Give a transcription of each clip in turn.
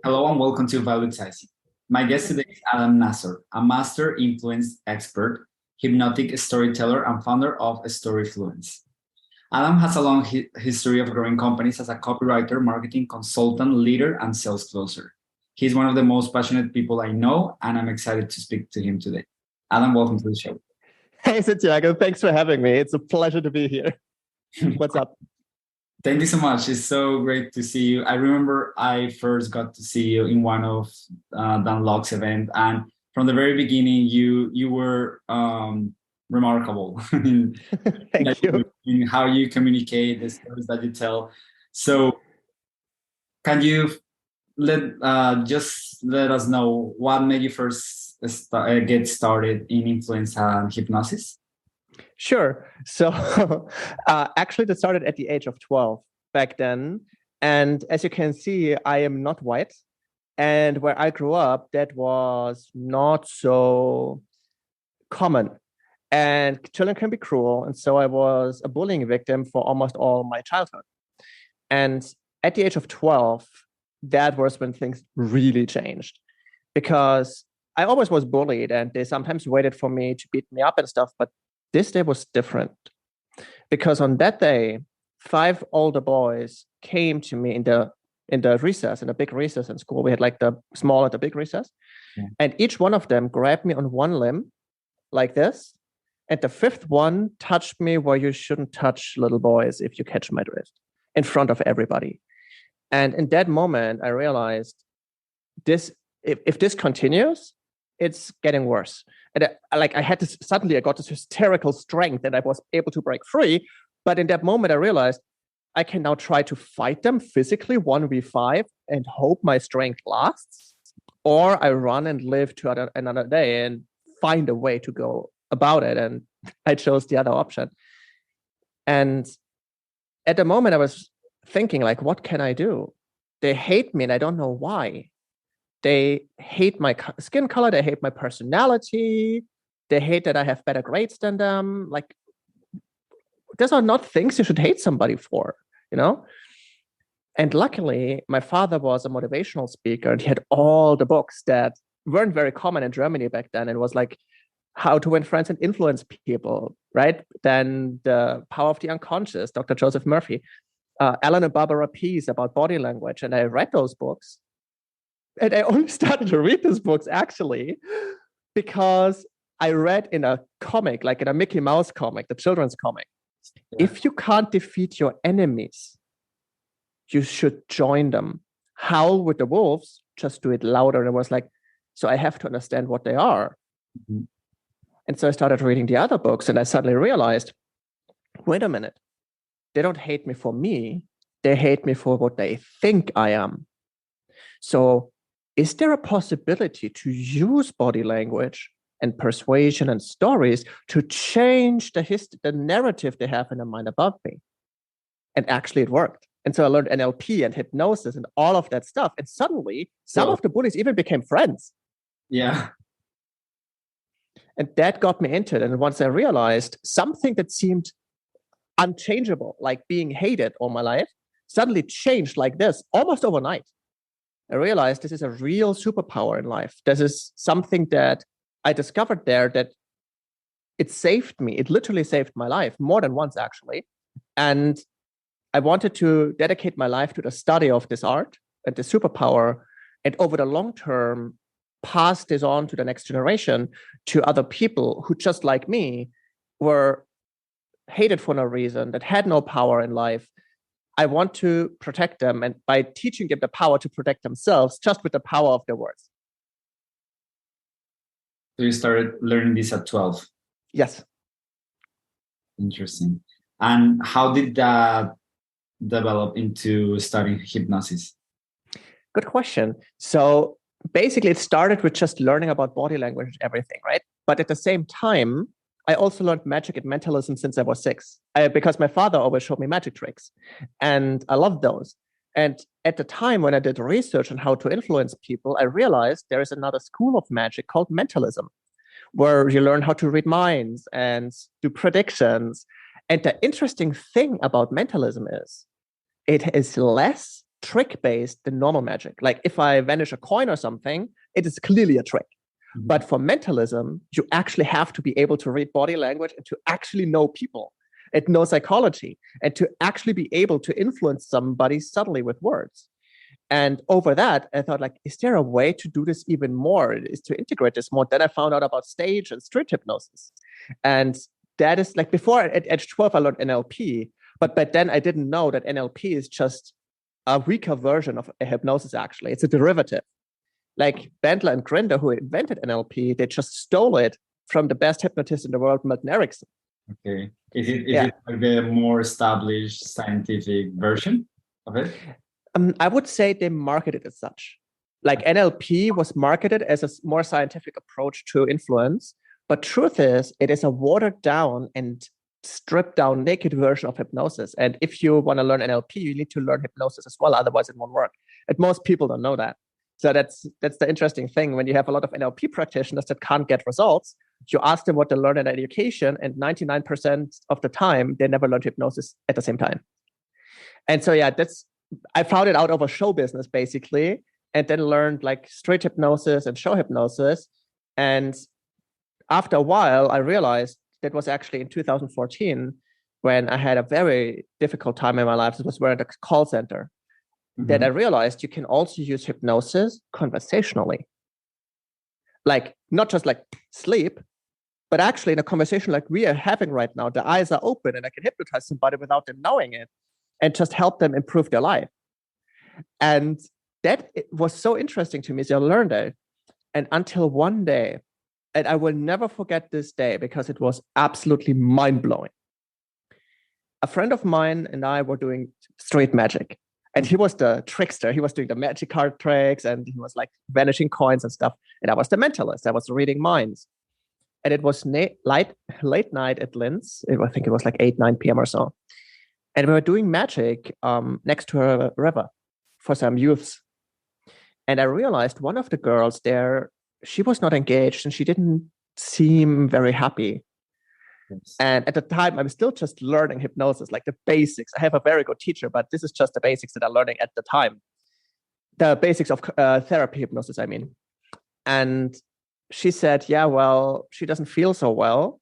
Hello and welcome to Valuetising. My guest today is Adam Nassor, a master influence expert, hypnotic storyteller, and founder of Storyfluence. Adam has a long history of growing companies as a copywriter, marketing consultant, leader, and sales closer. He's one of the most passionate people I know, and I'm excited to speak to him today. Adam, welcome to the show. Hey, Santiago. Thanks for having me. It's a pleasure to be here. What's up? Thank you so much. It's so great to see you. I remember I first got to see you in one of Dan Locke's event, and from the very beginning, you were remarkable in, Thank you. in how you communicate, the stories that you tell. So, can you just let us know what made you first get started in influence and hypnosis? Sure. So actually, that started at the age of 12 back then. And as you can see, I am not white. And where I grew up, that was not so common. And children can be cruel. And so I was a bullying victim for almost all my childhood. And at the age of 12, that was when things really changed. Because I always was bullied and they sometimes waited for me to beat me up and stuff. But this day was different because on that day, 5 older boys came to me in the recess, in a big recess in school. We had like the small and the big recess. Yeah. And each one of them grabbed me on one limb like this. And the 5th one touched me where you shouldn't touch little boys, if you catch my drift, in front of everybody. And in that moment, I realized this, if this continues, it's getting worse. And I got this hysterical strength and I was able to break free. But in that moment, I realized I can now try to fight them physically 1v5 and hope my strength lasts. Or I run and live to another day and find a way to go about it. And I chose the other option. And at the moment, I was thinking, like, what can I do? They hate me and I don't know why. They hate my skin color. They hate my personality. They hate that I have better grades than them. Like, those are not things you should hate somebody for, you know? And luckily, my father was a motivational speaker and he had all the books that weren't very common in Germany back then. It was like How to Win Friends and Influence People, right? Then The Power of the Unconscious, Dr. Joseph Murphy, Alan and Barbara Pease about body language. And I read those books. And I only started to read these books actually because I read in a comic, like in a Mickey Mouse comic, the children's comic. Yeah. If you can't defeat your enemies, you should join them. Howl with the wolves, just do it louder. And it was like, so I have to understand what they are. Mm-hmm. And so I started reading the other books and I suddenly realized, wait a minute, they don't hate me for me. They hate me for what they think I am. So is there a possibility to use body language and persuasion and stories to change the narrative they have in their mind about me? And actually it worked. And so I learned NLP and hypnosis and all of that stuff. And suddenly some of the bullies even became friends. Yeah. And that got me into it. And once I realized something that seemed unchangeable, like being hated all my life, suddenly changed like this almost overnight. I realized this is a real superpower in life. This is something that I discovered there that it saved me. It literally saved my life more than once, actually. And I wanted to dedicate my life to the study of this art and this superpower. And over the long term, pass this on to the next generation, to other people who, just like me, were hated for no reason, that had no power in life. I want to protect them, and by teaching them the power to protect themselves just with the power of their words. So you started learning this at 12? Yes. Interesting. And how did that develop into studying hypnosis? Good question. So basically it started with just learning about body language and everything, right? But at the same time, I also learned magic and mentalism since I was 6, because my father always showed me magic tricks and I loved those. And at the time when I did research on how to influence people, I realized there is another school of magic called mentalism, where you learn how to read minds and do predictions. And the interesting thing about mentalism is it is less trick-based than normal magic. Like if I vanish a coin or something, it is clearly a trick. Mm-hmm. But for mentalism, you actually have to be able to read body language and to actually know people and know psychology and to actually be able to influence somebody subtly with words. And over that, I thought, like, is there a way to do this even more? Is to integrate this more? Then I found out about stage and street hypnosis. And that is like before at age 12, I learned NLP. But back then, I didn't know that NLP is just a weaker version of a hypnosis, actually. It's a derivative. Like Bandler and Grinder, who invented NLP, they just stole it from the best hypnotist in the world, Milton Erickson. Okay. Is it like the more established scientific version of it? I would say they marketed it as such. Like NLP was marketed as a more scientific approach to influence, but truth is, it is a watered down and stripped down naked version of hypnosis. And if you want to learn NLP, you need to learn hypnosis as well, otherwise it won't work. And most people don't know that. So that's the interesting thing. When you have a lot of NLP practitioners that can't get results, you ask them what they learn in education, and 99% of the time, they never learned hypnosis at the same time. And so, I found it out over show business, basically, and then learned like street hypnosis and show hypnosis. And after a while, I realized that was actually in 2014 when I had a very difficult time in my life. It was working at a call center. Mm-hmm. That I realized you can also use hypnosis conversationally. Like, not just like sleep, but actually in a conversation like we are having right now, the eyes are open and I can hypnotize somebody without them knowing it and just help them improve their life. And that was so interesting to me. So I learned it. And until one day, and I will never forget this day because it was absolutely mind-blowing. A friend of mine and I were doing street magic. And he was the trickster. He was doing the magic card tricks and he was like vanishing coins and stuff. And I was the mentalist. I was reading minds. And it was late night at Linz. I think it was like 8, 9 p.m. or so. And we were doing magic next to a river for some youths. And I realized one of the girls there, she was not engaged and she didn't seem very happy. Yes. And at the time, I was still just learning hypnosis, like the basics. I have a very good teacher, but this is just the basics that I'm learning at the time. The basics of therapy hypnosis, I mean. And she said, yeah, well, she doesn't feel so well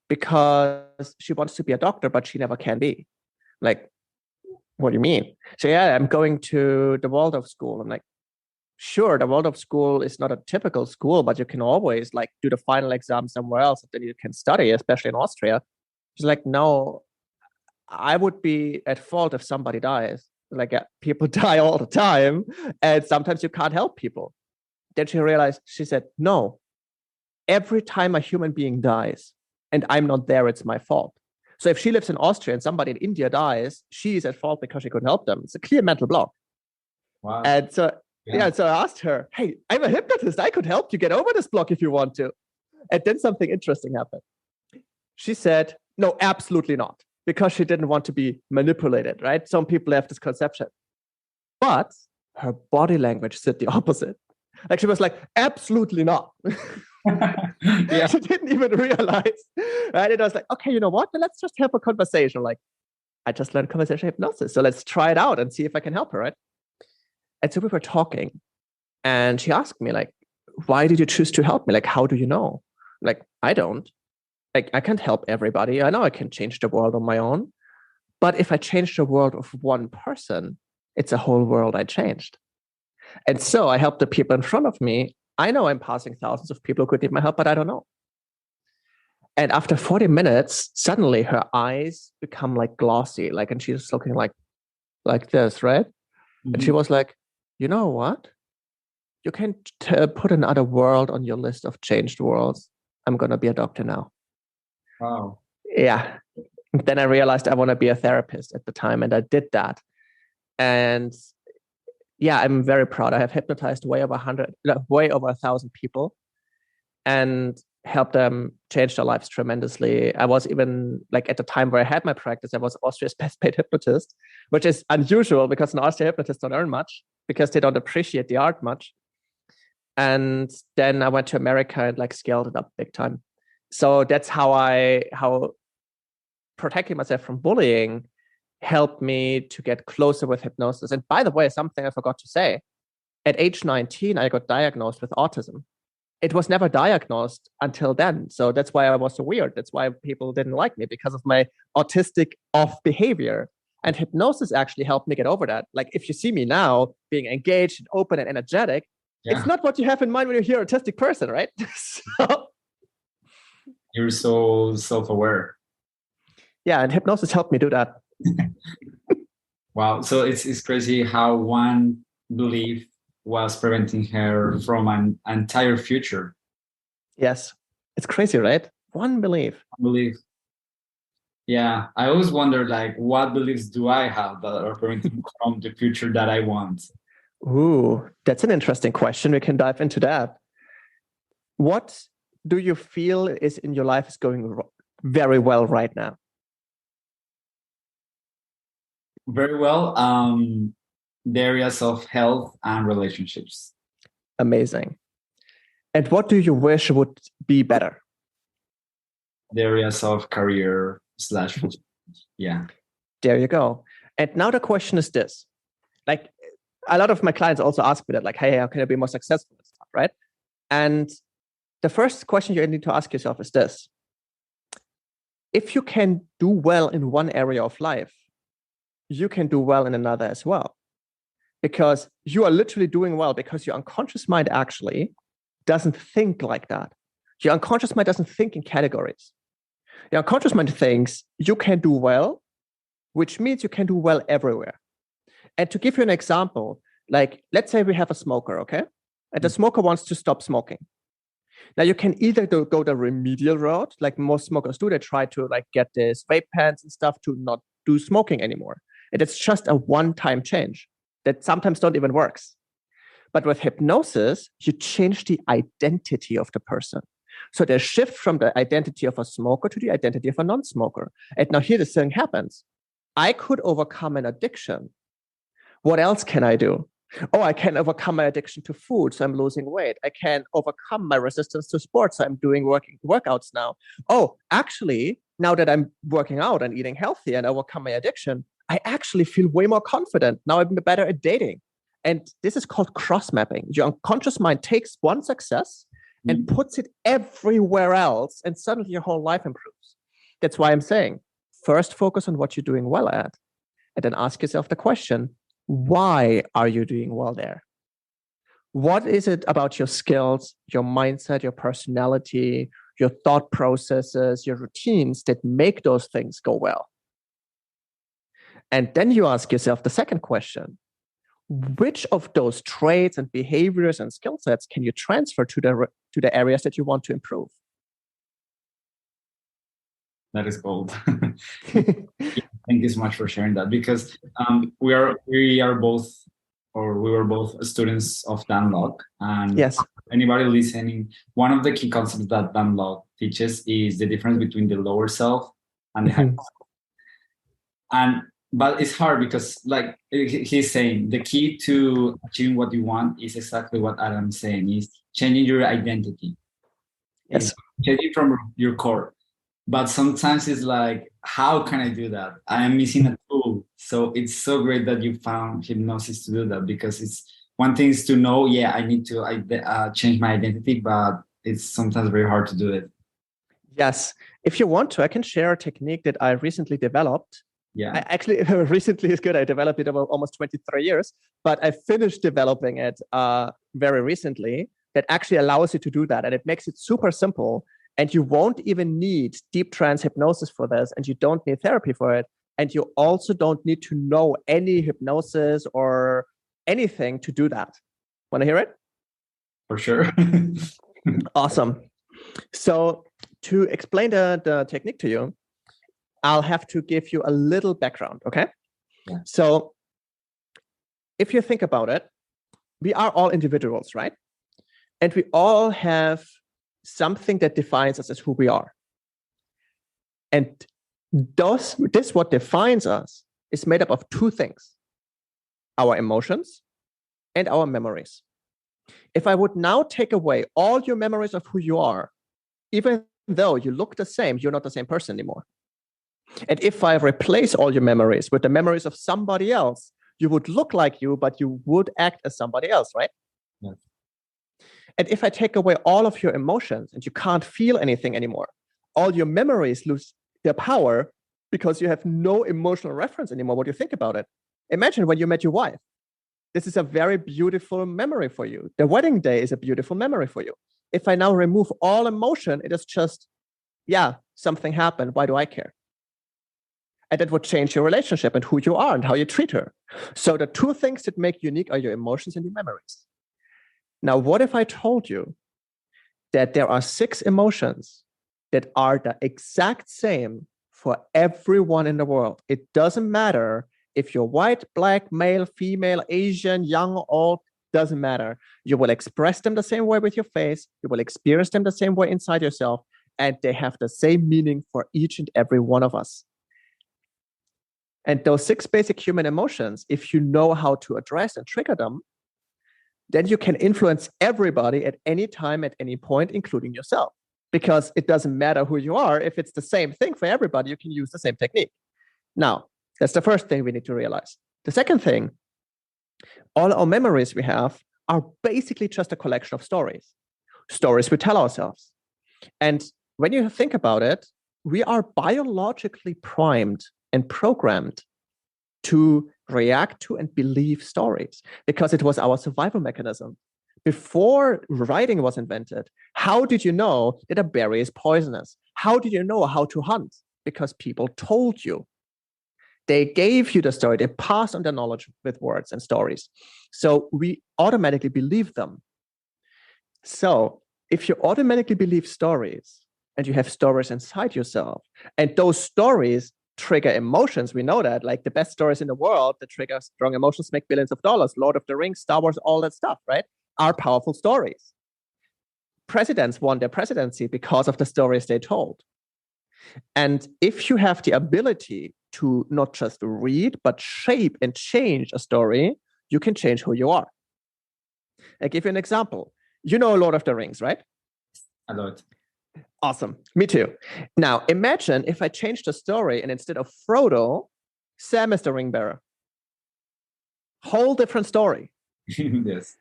because she wants to be a doctor, but she never can be. Like, what do you mean? So yeah, I'm going to the Waldorf school. I'm like, sure, the Waldorf school is not a typical school, but you can always like do the final exam somewhere else and then you can study, especially in Austria. She's like, no, I would be at fault if somebody dies. Like people die all the time and sometimes you can't help people. Then she realized, she said, no, every time a human being dies and I'm not there, it's my fault. So if she lives in Austria and somebody in India dies, she is at fault because she couldn't help them. It's a clear mental block. Wow. And so, so I asked her, hey, I'm a hypnotist. I could help you get over this block if you want to. And then something interesting happened. She said, no, absolutely not. Because she didn't want to be manipulated, right? Some people have this conception. But her body language said the opposite. Like she was like, absolutely not. She didn't even realize, right? And I was like, okay, you know what? Then let's just have a conversation. Like, I just learned conversation hypnosis. So let's try it out and see if I can help her, right? And so we were talking and she asked me like, why did you choose to help me? Like, how do you know? Like, I don't. Like, I can't help everybody. I know I can change the world on my own. But if I change the world of one person, it's a whole world I changed. And so I help the people in front of me. I know I'm passing thousands of people who could need my help, but I don't know. And after 40 minutes, suddenly her eyes become like glossy, like, and she's looking like this, right? Mm-hmm. And she was like, you know what? You can put another world on your list of changed worlds. I'm going to be a doctor now. Wow. Yeah. Then I realized I want to be a therapist at the time, and I did that. And yeah, I'm very proud. I have hypnotized way over 1,000 people and helped them change their lives tremendously. I was even like at the time where I had my practice, I was Austria's best paid hypnotist, which is unusual because in Austria hypnotists don't earn much because they don't appreciate the art much. And then I went to America and like scaled it up big time. So that's how protecting myself from bullying helped me to get closer with hypnosis. And by the way, something I forgot to say, at age 19, I got diagnosed with autism. It was never diagnosed until then. So that's why I was so weird. That's why people didn't like me, because of my autistic off behavior. And hypnosis actually helped me get over that. Like, if you see me now being engaged and open and energetic, it's not what you have in mind when you hear autistic person, right? So, you're so self-aware. Yeah, and hypnosis helped me do that. Wow. So it's crazy how one belief was preventing her from an entire future. Yes. It's crazy, right? One belief. Yeah. I always wonder, like, what beliefs do I have that are preventing me from the future that I want? Ooh, that's an interesting question. We can dive into that. What do you feel is in your life is going very well right now? Very well. The areas of health and relationships. Amazing. And what do you wish would be better? The areas of career / yeah. There you go. And now the question is this. Like, a lot of my clients also ask me that, like, hey, how can I be more successful and stuff, right? And the first question you need to ask yourself is this. If you can do well in one area of life, you can do well in another as well. Because you are literally doing well because your unconscious mind actually doesn't think like that. Your unconscious mind doesn't think in categories. Your unconscious mind thinks you can do well, which means you can do well everywhere. And to give you an example, like, let's say we have a smoker, okay? And the smoker wants to stop smoking. Now, you can either go the remedial route, like most smokers do. They try to, like, get this vape pens and stuff to not do smoking anymore. And it's just a one-time change that sometimes don't even works. But with hypnosis, you change the identity of the person. So they shift from the identity of a smoker to the identity of a non-smoker. And now here the thing happens. I could overcome an addiction. What else can I do? Oh, I can overcome my addiction to food, so I'm losing weight. I can overcome my resistance to sports, so I'm doing workouts now. Oh, actually, now that I'm working out and eating healthy and overcome my addiction, I actually feel way more confident. Now I'm better at dating. And this is called cross-mapping. Your unconscious mind takes one success and puts it everywhere else, and suddenly your whole life improves. That's why I'm saying, first focus on what you're doing well at, and then ask yourself the question, why are you doing well there? What is it about your skills, your mindset, your personality, your thought processes, your routines that make those things go well? And then you ask yourself the second question, which of those traits and behaviors and skill sets can you transfer to the areas that you want to improve? That is gold. Thank you so much for sharing that, because we were both students of Dan Lok, and yes, anybody listening, one of the key concepts that Dan Lok teaches is the difference between the lower self and the higher self. But it's hard because, like he's saying, the key to achieving what you want is exactly what Adam's saying, is changing your identity. Yes, changing from your core. But sometimes it's like, how can I do that? I am missing a tool. So it's so great that you found hypnosis to do that, because it's one thing is to know, yeah, I need to change my identity, but it's sometimes very hard to do it. Yes. If you want to, I can share a technique that I recently developed. Yeah. Actually, recently is good. I developed it over almost 23 years, but I finished developing it very recently. That actually allows you to do that. And it makes it super simple. And you won't even need deep trance hypnosis for this. And you don't need therapy for it. And you also don't need to know any hypnosis or anything to do that. Want to hear it? For sure. Awesome. So to explain the technique to you, I'll have to give you a little background, okay? Yeah. So if you think about it, we are all individuals, right? And we all have something that defines us as who we are. And this what defines us is made up of two things, our emotions and our memories. If I would now take away all your memories of who you are, even though you look the same, you're not the same person anymore. And if I replace all your memories with the memories of somebody else, you would look like you, but you would act as somebody else, right? Yes. And if I take away all of your emotions and you can't feel anything anymore, all your memories lose their power because you have no emotional reference anymore. What do you think about it? Imagine when you met your wife. This is a very beautiful memory for you. The wedding day is a beautiful memory for you. If I now remove all emotion, it is just, yeah, something happened. Why do I care? And that would change your relationship and who you are and how you treat her. So the two things that make you unique are your emotions and your memories. Now, what if I told you that there are 6 emotions that are the exact same for everyone in the world? It doesn't matter if you're white, black, male, female, Asian, young, old, doesn't matter. You will express them the same way with your face. You will experience them the same way inside yourself. And they have the same meaning for each and every one of us. And those 6 basic human emotions, if you know how to address and trigger them, then you can influence everybody at any time, at any point, including yourself. Because it doesn't matter who you are. If it's the same thing for everybody, you can use the same technique. Now, that's the first thing we need to realize. The second thing, all our memories we have are basically just a collection of stories we tell ourselves. And when you think about it, we are biologically primed and programmed to react to and believe stories because it was our survival mechanism. Before writing was invented, how did you know that a berry is poisonous? How did you know how to hunt? Because people told you. They gave you the story. They passed on the knowledge with words and stories. So we automatically believe them. So if you automatically believe stories and you have stories inside yourself, and those stories trigger emotions, we know that, like the best stories in the world that trigger strong emotions make billions of dollars, Lord of the Rings, Star Wars, all that stuff, right, are powerful stories. Presidents won their presidency because of the stories they told. And if you have the ability to not just read, but shape and change a story, you can change who you are. I'll give you an example. You know Lord of the Rings, right? I love it. Awesome. Me too. Now, imagine if I changed the story and instead of Frodo, Sam is the ring bearer. Whole different story. Yes.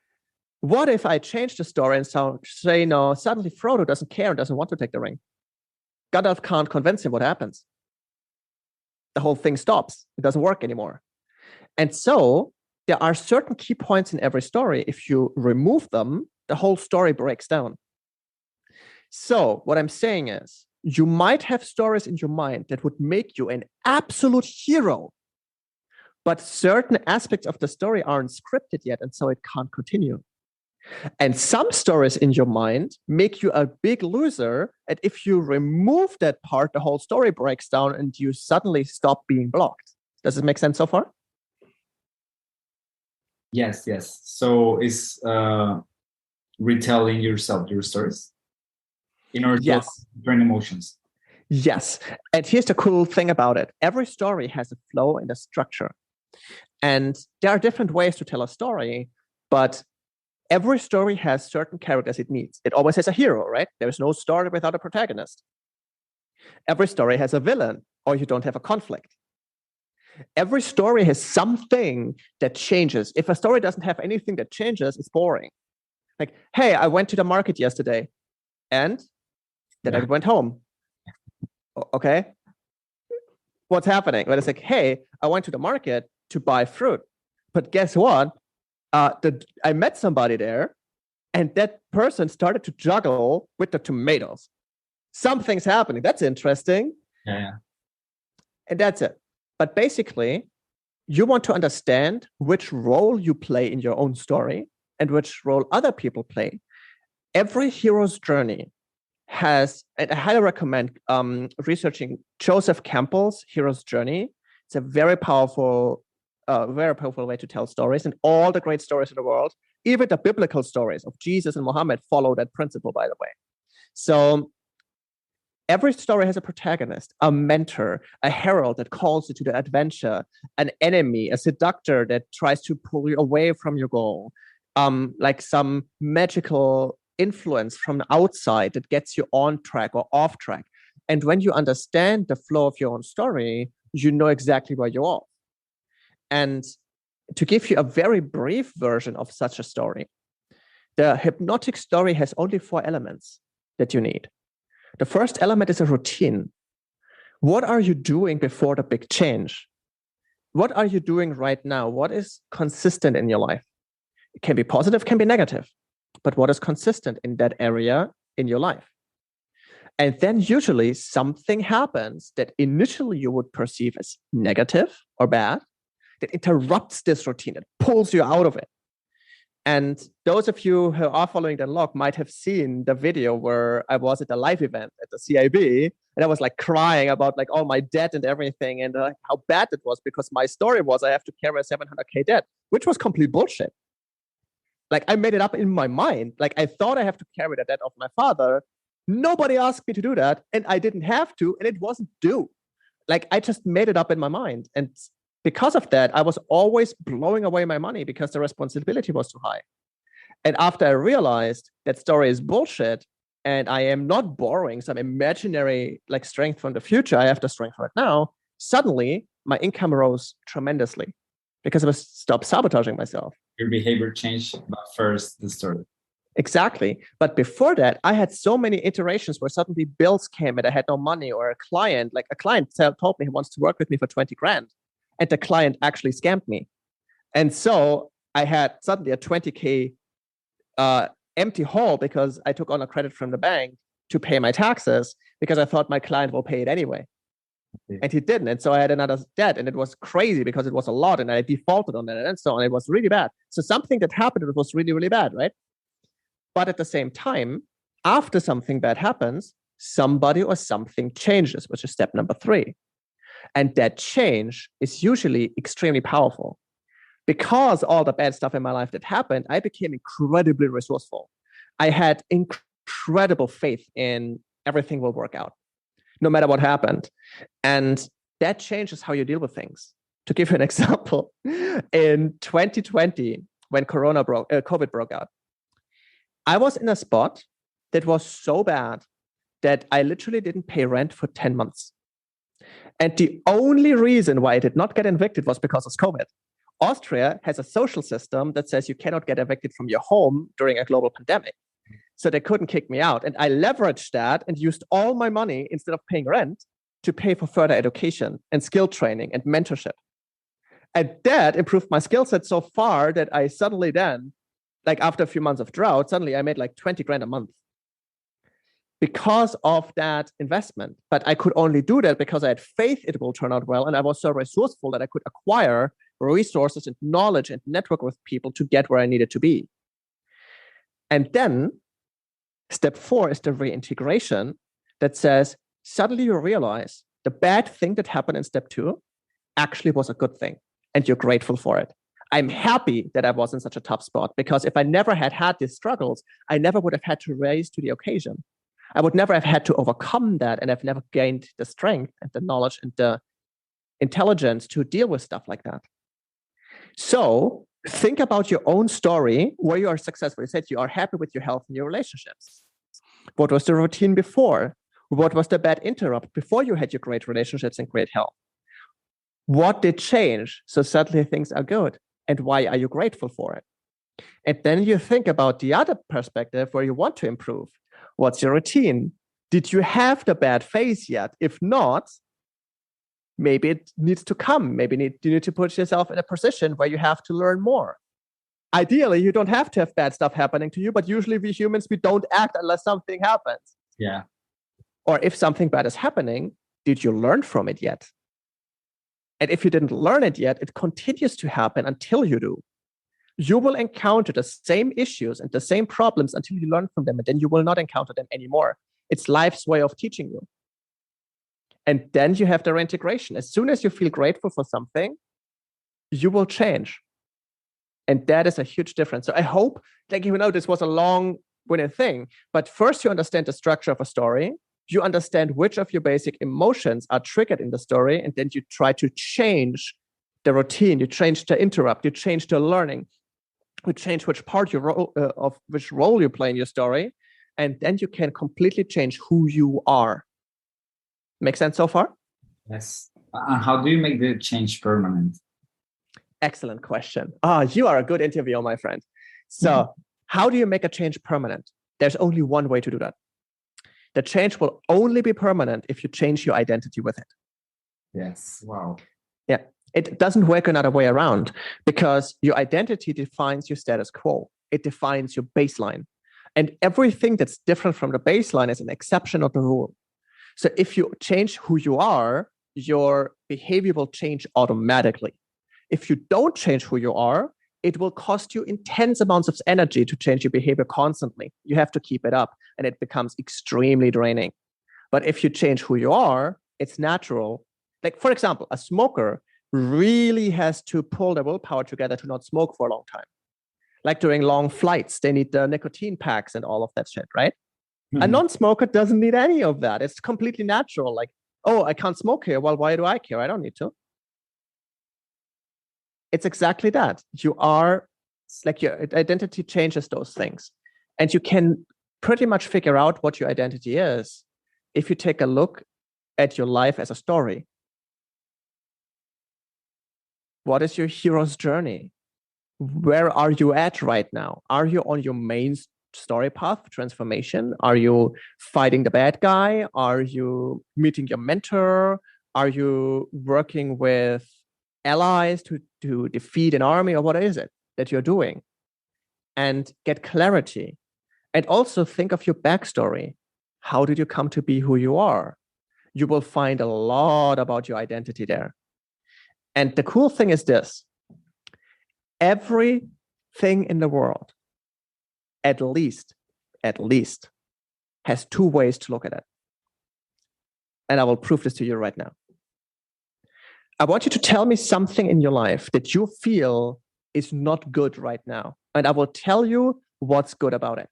What if I change the story and say, no, suddenly Frodo doesn't care and doesn't want to take the ring? Gandalf can't convince him. What happens? The whole thing stops. It doesn't work anymore. And so there are certain key points in every story. If you remove them, the whole story breaks down. So what I'm saying is, you might have stories in your mind that would make you an absolute hero, but certain aspects of the story aren't scripted yet, and so it can't continue. And some stories in your mind make you a big loser, and if you remove that part, the whole story breaks down and you suddenly stop being blocked. Does it make sense so far? Yes. So it's retelling yourself, your stories, in order to train emotions. Yes. And here's the cool thing about it. Every story has a flow and a structure. And there are different ways to tell a story, but every story has certain characters it needs. It always has a hero, right? There's no story without a protagonist. Every story has a villain, or you don't have a conflict. Every story has something that changes. If a story doesn't have anything that changes, it's boring. Like, hey, I went to the market yesterday, and then I went home. Okay. What's happening? Well, it's like, hey, I went to the market to buy fruit, but guess what? I met somebody there, and that person started to juggle with the tomatoes. Something's happening. That's interesting. Yeah. And that's it. But basically, you want to understand which role you play in your own story and which role other people play. Every hero's journey has, and I highly recommend researching Joseph Campbell's Hero's Journey. It's a very powerful way to tell stories, and all the great stories in the world, even the biblical stories of Jesus and Muhammad, follow that principle, by the way. So every story has a protagonist, a mentor, a herald that calls you to the adventure, an enemy, a seductor that tries to pull you away from your goal, like some magical influence from the outside that gets you on track or off track. And when you understand the flow of your own story, you know exactly where you are. And to give you a very brief version of such a story, the hypnotic story has only 4 elements that you need. The first element is a routine. What are you doing before the big change? What are you doing right now? What is consistent in your life? It can be positive, can be negative, but what is consistent in that area in your life? And then usually something happens that initially you would perceive as negative or bad, that interrupts this routine, that pulls you out of it. And those of you who are following the log might have seen the video where I was at a live event at the CIB, and I was like crying about like all my debt and everything, and how bad it was, because my story was I have to carry a 700K debt, which was complete bullshit. Like I made it up in my mind. Like I thought I have to carry the debt of my father. Nobody asked me to do that, and I didn't have to, and it wasn't due. Like I just made it up in my mind. And because of that, I was always blowing away my money because the responsibility was too high. And after I realized that story is bullshit and I am not borrowing some imaginary like strength from the future, I have the strength right now, suddenly my income rose tremendously because I stopped sabotaging myself. Your behavior changed, but first the story. Exactly. But before that, I had so many iterations where suddenly bills came and I had no money, or a client told me he wants to work with me for 20 grand. And the client actually scammed me. And so I had suddenly a 20K empty hole because I took on a credit from the bank to pay my taxes because I thought my client will pay it anyway. Okay. And he didn't. And so I had another debt, and it was crazy because it was a lot, and I defaulted on that and so on. It was really bad. So something that happened, it was really, really bad, right? But at the same time, after something bad happens, somebody or something changes, which is step number 3. And that change is usually extremely powerful. Because all the bad stuff in my life that happened, I became incredibly resourceful. I had incredible faith in everything will work out, no matter what happened. And that changes how you deal with things. To give you an example, in 2020, when COVID broke out, I was in a spot that was so bad that I literally didn't pay rent for 10 months. And the only reason why I did not get evicted was because of COVID. Austria has a social system that says you cannot get evicted from your home during a global pandemic. So they couldn't kick me out. And I leveraged that and used all my money instead of paying rent to pay for further education and skill training and mentorship. And that improved my skill set so far that I suddenly then, like after a few months of drought, suddenly I made like 20 grand a month because of that investment. But I could only do that because I had faith it will turn out well. And I was so resourceful that I could acquire resources and knowledge and network with people to get where I needed to be. And then step 4 is the reintegration that says, suddenly you realize the bad thing that happened in step 2 actually was a good thing. And you're grateful for it. I'm happy that I was in such a tough spot, because if I never had these struggles, I never would have had to rise to the occasion. I would never have had to overcome that, and I've never gained the strength and the knowledge and the intelligence to deal with stuff like that. So think about your own story where you are successful. You said you are happy with your health and your relationships. What was the routine before? What was the bad interrupt before you had your great relationships and great health? What did change so suddenly things are good? And why are you grateful for it? And then you think about the other perspective where you want to improve. What's your routine? Did you have the bad phase yet? If not, maybe it needs to come. Maybe you need to put yourself in a position where you have to learn more. Ideally, you don't have to have bad stuff happening to you, but usually we humans, we don't act unless something happens. Yeah. Or if something bad is happening, did you learn from it yet? And if you didn't learn it yet, it continues to happen until you do. You will encounter the same issues and the same problems until you learn from them, and then you will not encounter them anymore. It's life's way of teaching you. And then you have the reintegration. As soon as you feel grateful for something, you will change. And that is a huge difference. So I hope, this was a long-winded thing, but first you understand the structure of a story. You understand which of your basic emotions are triggered in the story, and then you try to change the routine. You change the interrupt. You change the learning. You change which part of which role you play in your story, and then you can completely change who you are. Make sense so far? Yes. And how do you make the change permanent? Excellent question. You are a good interviewer, my friend. So how do you make a change permanent? There's only one way to do that. The change will only be permanent if you change your identity with it. Yes. Wow. Yeah. It doesn't work another way around because your identity defines your status quo. It defines your baseline. And everything that's different from the baseline is an exception of the rule. So if you change who you are, your behavior will change automatically. If you don't change who you are, it will cost you intense amounts of energy to change your behavior constantly. You have to keep it up, and it becomes extremely draining. But if you change who you are, it's natural. Like, for example, a smoker really has to pull their willpower together to not smoke for a long time. Like during long flights, they need the nicotine packs and all of that shit, right? Mm-hmm. A non-smoker doesn't need any of that. It's completely natural. Like, oh, I can't smoke here. Well, why do I care? I don't need to. It's exactly that. You are, like, your identity changes those things. And you can pretty much figure out what your identity is if you take a look at your life as a story. What is your hero's journey? Where are you at right now? Are you on your main story path of transformation? Are you fighting the bad guy? Are you meeting your mentor? Are you working with allies to defeat an army? Or what is it that you're doing? And get clarity. And also think of your backstory. How did you come to be who you are? You will find a lot about your identity there. And the cool thing is this. Everything in the world, at least, has two ways to look at it. And I will prove this to you right now. I want you to tell me something in your life that you feel is not good right now. And I will tell you what's good about it.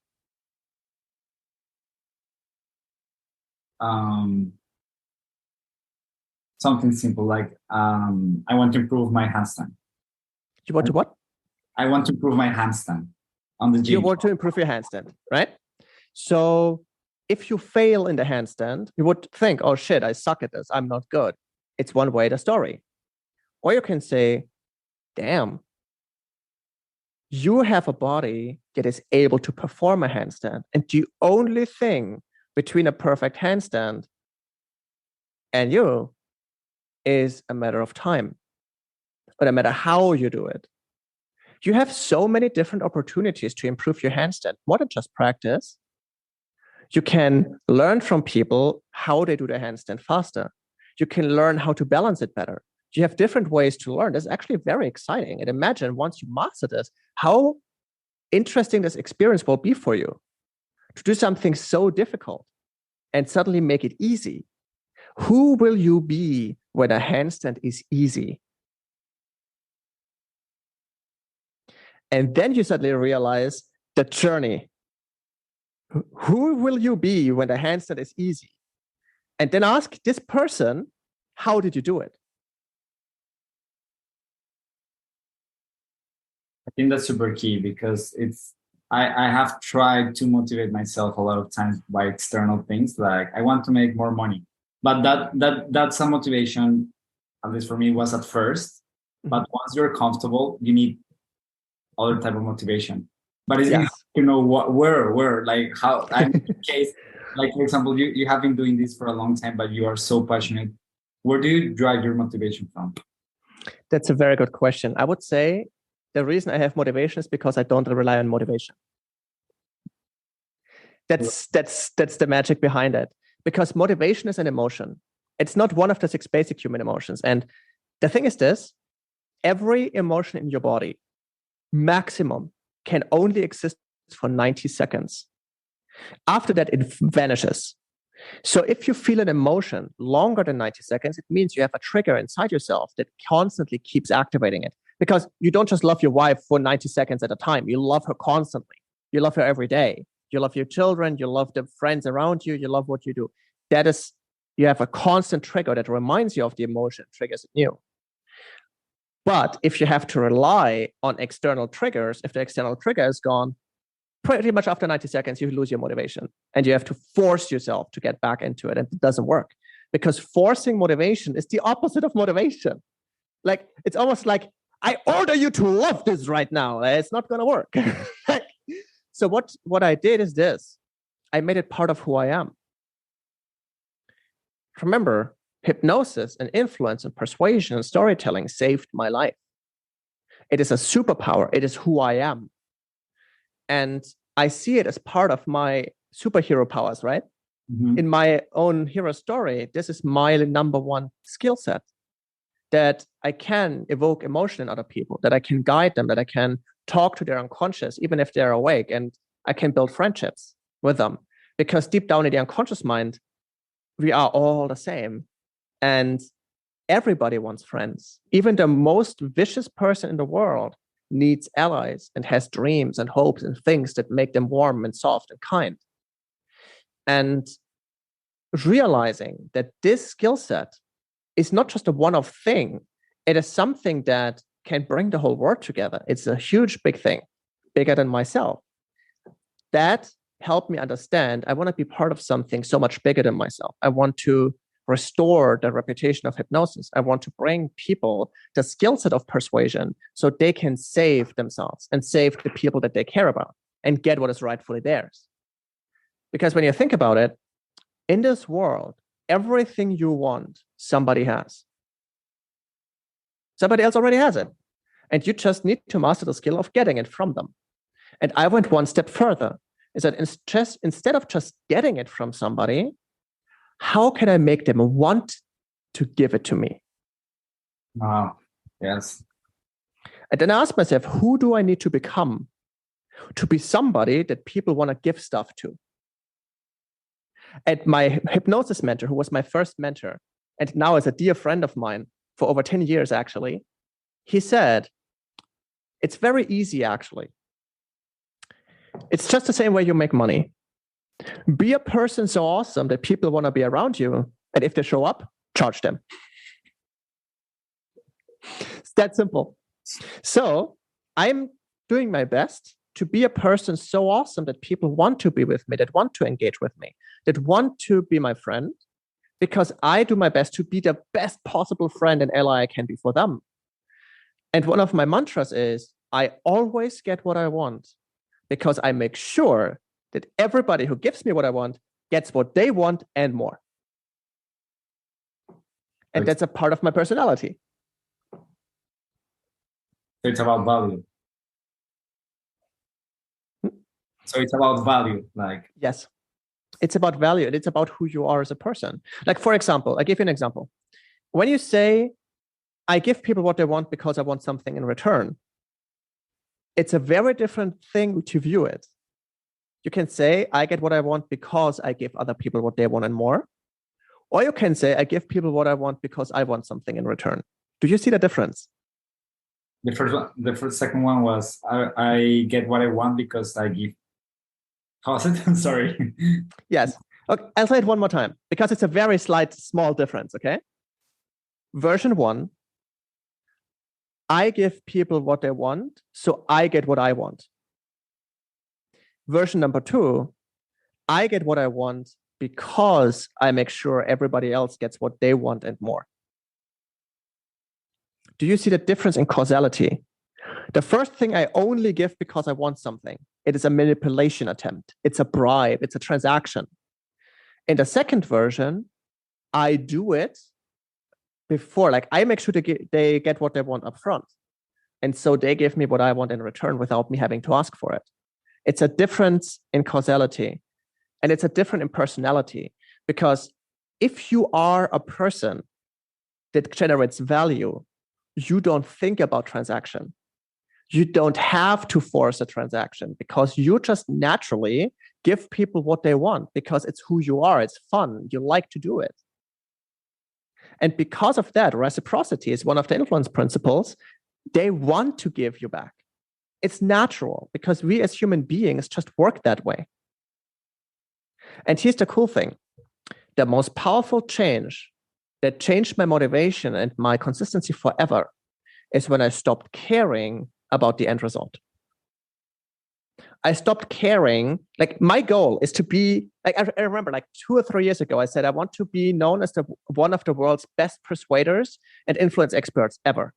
Something simple like I want to improve my handstand. You want to what? I want to improve my handstand on the gym. You want to improve your handstand, right? So if you fail in the handstand, you would think, oh shit, I suck at this. I'm not good. It's one way the story. Or you can say, damn, you have a body that is able to perform a handstand. And the only thing between a perfect handstand and you is a matter of time, or no matter how you do it. You have so many different opportunities to improve your handstand, more than just practice. You can learn from people how they do the handstand faster. You can learn how to balance it better. You have different ways to learn. That's actually very exciting. And imagine once you master this, how interesting this experience will be for you to do something so difficult and suddenly make it easy. Who will you be when a handstand is easy? And then you suddenly realize the journey. Who will you be when the handstand is easy? And then ask this person, how did you do it? I think that's super key because I have tried to motivate myself a lot of times by external things, like I want to make more money. But that's a motivation, at least for me, was at first. But once you're comfortable, you need other type of motivation. But it's you know where, like how. I'm in case, like for example, you have been doing this for a long time, but you are so passionate. Where do you drive your motivation from? That's a very good question. I would say the reason I have motivation is because I don't rely on motivation. That's the magic behind it. Because motivation is an emotion. It's not one of the 6 basic human emotions. And the thing is this, every emotion in your body, maximum, can only exist for 90 seconds. After that, it vanishes. So if you feel an emotion longer than 90 seconds, it means you have a trigger inside yourself that constantly keeps activating it. Because you don't just love your wife for 90 seconds at a time. You love her constantly. You love her every day. You love your children. You love the friends around you. You love what you do. That is, you have a constant trigger that reminds you of the emotion, triggers it new. But if you have to rely on external triggers, if the external trigger is gone, pretty much after 90 seconds, you lose your motivation. And you have to force yourself to get back into it. And it doesn't work. because forcing motivation is the opposite of motivation. Like, it's almost like, I order you to love this right now. It's not going to work. So what I did is this. I made it part of who I am. Remember, hypnosis and influence and persuasion and storytelling saved my life. It is a superpower. It is who I am. And I see it as part of my superhero powers, right? Mm-hmm. In my own hero story, this is my number one skill set, that I can evoke emotion in other people, that I can guide them, that I can talk to their unconscious, even if they're awake, and I can build friendships with them. Because deep down in the unconscious mind, we are all the same. And everybody wants friends. Even the most vicious person in the world needs allies and has dreams and hopes and things that make them warm and soft and kind. And realizing that this skill set is not just a one-off thing, it is something that can bring the whole world together. It's a huge, big thing, bigger than myself. That helped me understand I want to be part of something so much bigger than myself. I want to restore the reputation of hypnosis. I want to bring people the skill set of persuasion so they can save themselves and save the people that they care about and get what is rightfully theirs. Because when you think about it, in this world, everything you want, somebody has. Somebody else already has it. And you just need to master the skill of getting it from them. And I went one step further, is that instead of just getting it from somebody, how can I make them want to give it to me? Wow, yes. And then I asked myself, who do I need to become to be somebody that people want to give stuff to? And my hypnosis mentor, who was my first mentor, and now is a dear friend of mine for over 10 years, actually, he said, it's very easy, actually. It's just the same way you make money. Be a person so awesome that people want to be around you. And if they show up, charge them. It's that simple. So I'm doing my best to be a person so awesome that people want to be with me, that want to engage with me, that want to be my friend, because I do my best to be the best possible friend and ally I can be for them. And one of my mantras is, I always get what I want, because I make sure that everybody who gives me what I want gets what they want and more. And that's a part of my personality. It's about value. So it's about value, like. Yes, it's about value. And it's about who you are as a person. Like, for example, I give you an example. When you say, I give people what they want because I want something in return, it's a very different thing to view it. You can say, I get what I want because I give other people what they want and more. Or you can say, I give people what I want because I want something in return. Do you see the difference? The second one was, I get what I want because I give. How was it? Sorry. Yes. Okay, I'll say it one more time because it's a very slight, small difference, okay? Version 1, I give people what they want, so I get what I want. Version number 2, I get what I want because I make sure everybody else gets what they want and more. Do you see the difference in causality? The first thing, I only give because I want something. It is a manipulation attempt. It's a bribe. It's a transaction. In the second version, I do it before, like I make sure they get what they want up front. And so they give me what I want in return without me having to ask for it. It's a difference in causality. And it's a different in personality. Because if you are a person that generates value, you don't think about transaction. You don't have to force a transaction because you just naturally give people what they want because it's who you are. It's fun. You like to do it. And because of that, reciprocity is one of the influence principles. They want to give you back. It's natural because we as human beings just work that way. And here's the cool thing. The most powerful change that changed my motivation and my consistency forever is when I stopped caring about the end result. I stopped caring. Like my goal is to be like, I remember like 2 or 3 years ago, I said, I want to be known as one of the world's best persuaders and influence experts ever.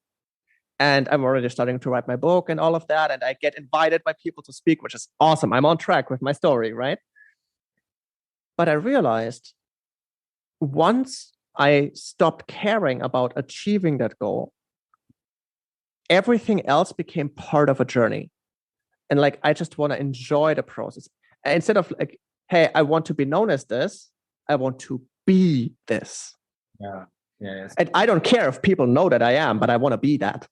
And I'm already starting to write my book and all of that. And I get invited by people to speak, which is awesome. I'm on track with my story, right? But I realized once I stopped caring about achieving that goal, everything else became part of a journey. And like, I just want to enjoy the process. Instead of like, hey, I want to be known as this, I want to be this. Yeah. Yes. And I don't care if people know that I am, but I want to be that.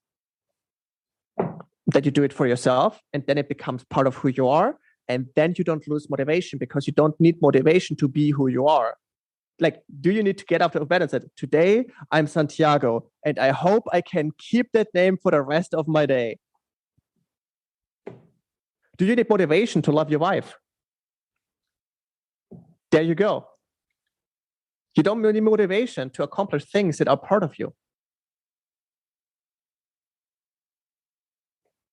That you do it for yourself, and then it becomes part of who you are. And then you don't lose motivation because you don't need motivation to be who you are. Like, do you need to get up to bed and say, today I'm Santiago, and I hope I can keep that name for the rest of my day? Do you need motivation to love your wife? There you go. You don't need motivation to accomplish things that are part of you.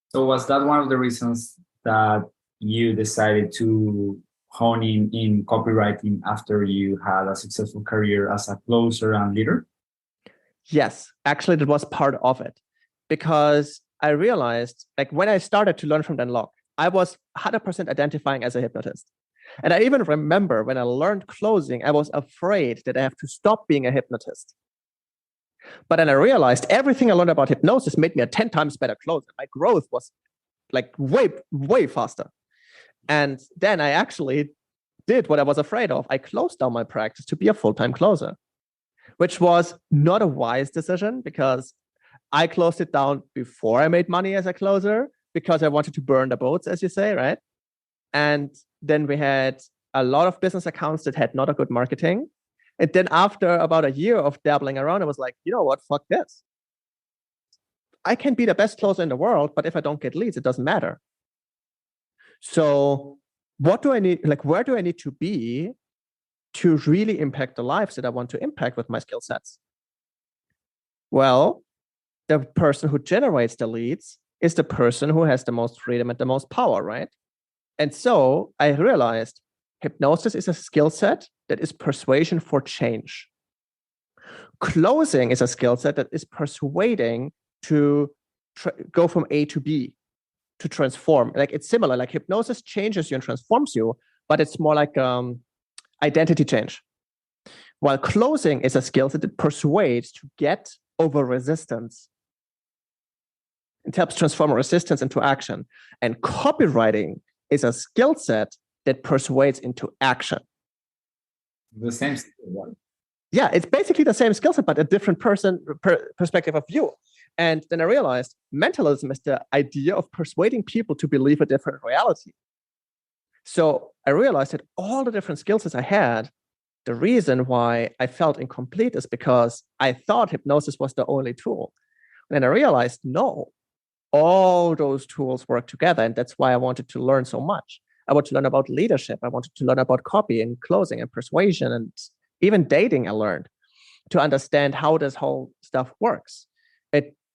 So was that one of the reasons that you decided to hone in copywriting after you had a successful career as a closer and leader? Yes, actually, that was part of it. Because I realized, like when I started to learn from Dan Lok, I was 100% identifying as a hypnotist. And I even remember when I learned closing, I was afraid that I have to stop being a hypnotist. But then I realized everything I learned about hypnosis made me a 10 times better closer. My growth was like way, way faster. And then I actually did what I was afraid of. I closed down my practice to be a full-time closer, which was not a wise decision because I closed it down before I made money as a closer because I wanted to burn the boats, as you say, right? And then we had a lot of business accounts that had not a good marketing. And then after about a year of dabbling around, I was like, you know what, fuck this. I can be the best closer in the world, but if I don't get leads, it doesn't matter. So what do I need? Like, where do I need to be to really impact the lives that I want to impact with my skill sets? Well, the person who generates the leads is the person who has the most freedom and the most power, right? And so I realized hypnosis is a skill set that is persuasion for change. Closing is a skill set that is persuading to go from A to B, to transform. Like it's similar, like hypnosis changes you and transforms you, but it's more like identity change. While closing is a skill set that persuades to get over resistance. It helps transform resistance into action. And copywriting is a skill set that persuades into action. The same skill. Yeah, it's basically the same skill set, but a different perspective of view. And then I realized mentalism is the idea of persuading people to believe a different reality. So I realized that all the different skill sets I had, the reason why I felt incomplete is because I thought hypnosis was the only tool. And then I realized, no, all those tools work together. And that's why I wanted to learn so much. I wanted to learn about leadership. I wanted to learn about copy and closing and persuasion and even dating. I learned to understand how this whole stuff works.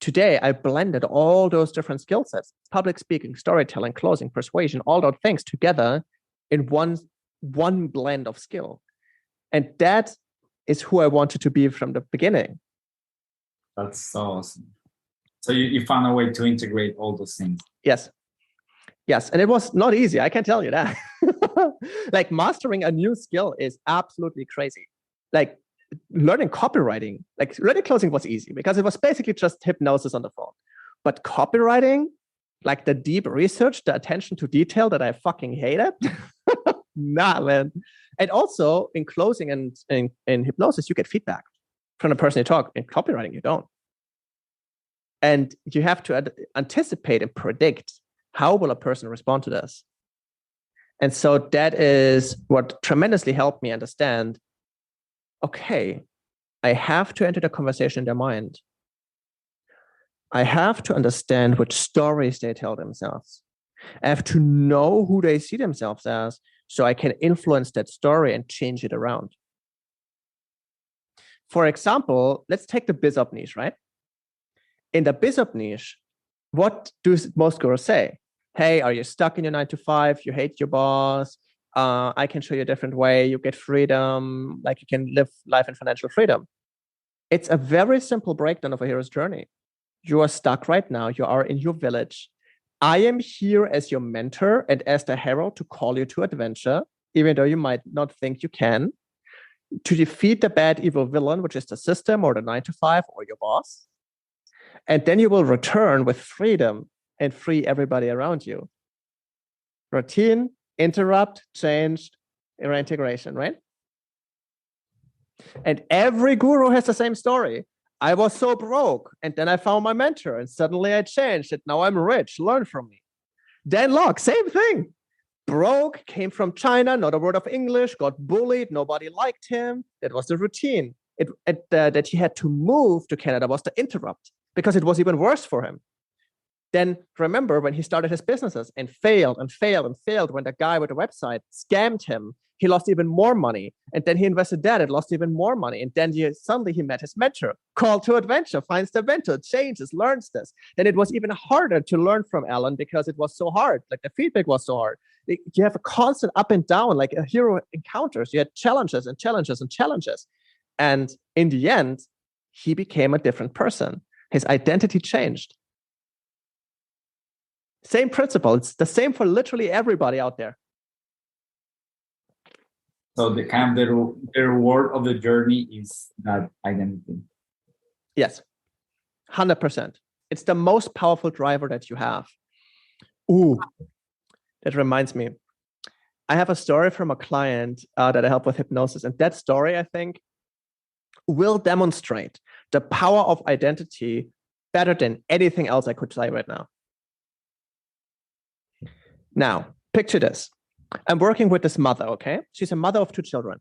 Today, I blended all those different skill sets, public speaking, storytelling, closing, persuasion, all those things together in one blend of skill. And that is who I wanted to be from the beginning. That's so awesome. So you found a way to integrate all those things. Yes. And it was not easy. I can tell you that. Like mastering a new skill is absolutely crazy. Like learning copywriting, like learning closing was easy because it was basically just hypnosis on the phone. But copywriting, like the deep research, the attention to detail that I fucking hated, nah, man. And also in closing and in hypnosis, you get feedback from the person you talk. In copywriting, you don't. And you have to anticipate and predict how will a person respond to this. And so that is what tremendously helped me understand, okay, I have to enter the conversation in their mind. I have to understand which stories they tell themselves. I have to know who they see themselves as so I can influence that story and change it around. For example, let's take the biz op niche, right? In the biz op niche, what do most girls say? Hey, are you stuck in your 9 to 5? You hate your boss. I can show you a different way. You get freedom, like you can live life in financial freedom. It's a very simple breakdown of a hero's journey. You are stuck right now. You are in your village. I am here as your mentor and as the hero to call you to adventure, even though you might not think you can, to defeat the bad, evil villain, which is the system or the 9 to 5 or your boss. And then you will return with freedom and free everybody around you. Routine, interrupt, change, reintegration, right? And every guru has the same story. I was so broke, and then I found my mentor, and suddenly I changed it. Now I'm rich. Learn from me. Dan Lok, same thing. Broke, came from China, not a word of English, got bullied, nobody liked him. That was the routine. That he had to move to Canada was the interrupt, because it was even worse for him. Then remember when he started his businesses and failed and failed and failed, when the guy with the website scammed him, he lost even more money. And then he invested that and lost even more money. And then suddenly he met his mentor, call to adventure, finds the mentor, changes, learns this. Then it was even harder to learn from Alan because it was so hard. Like the feedback was so hard. You have a constant up and down, like a hero encounters. You had challenges and challenges and challenges. And in the end, he became a different person. His identity changed. Same principle. It's the same for literally everybody out there. So the kind of the reward of the journey is that identity. Yes, 100%. It's the most powerful driver that you have. Ooh, that reminds me. I have a story from a client that I help with hypnosis. And that story, I think, will demonstrate the power of identity better than anything else I could say right now. Now, picture this. I'm working with this mother, okay? She's a mother of 2 children.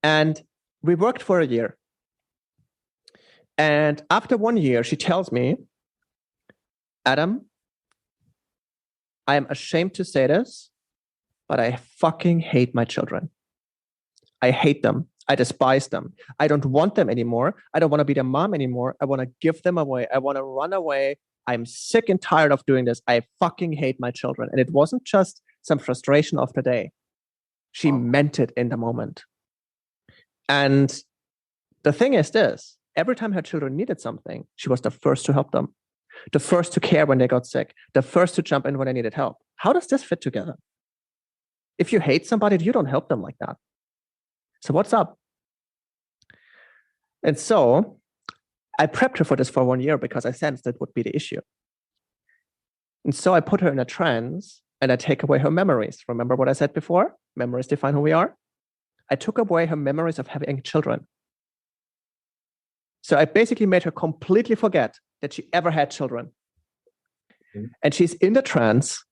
And we worked for a year. And after 1 year, she tells me, Adam, I am ashamed to say this, but I fucking hate my children. I hate them. I despise them. I don't want them anymore. I don't want to be their mom anymore. I want to give them away. I want to run away. I'm sick and tired of doing this. I fucking hate my children. And it wasn't just some frustration of the day. She meant it in the moment. And the thing is this, every time her children needed something, she was the first to help them, the first to care when they got sick, the first to jump in when they needed help. How does this fit together? If you hate somebody, you don't help them like that. So what's up? And so I prepped her for this for 1 year because I sensed that would be the issue. And so I put her in a trance and I take away her memories. Remember what I said before? Memories define who we are. I took away her memories of having children. So I basically made her completely forget that she ever had children. Mm-hmm. And she's in the trance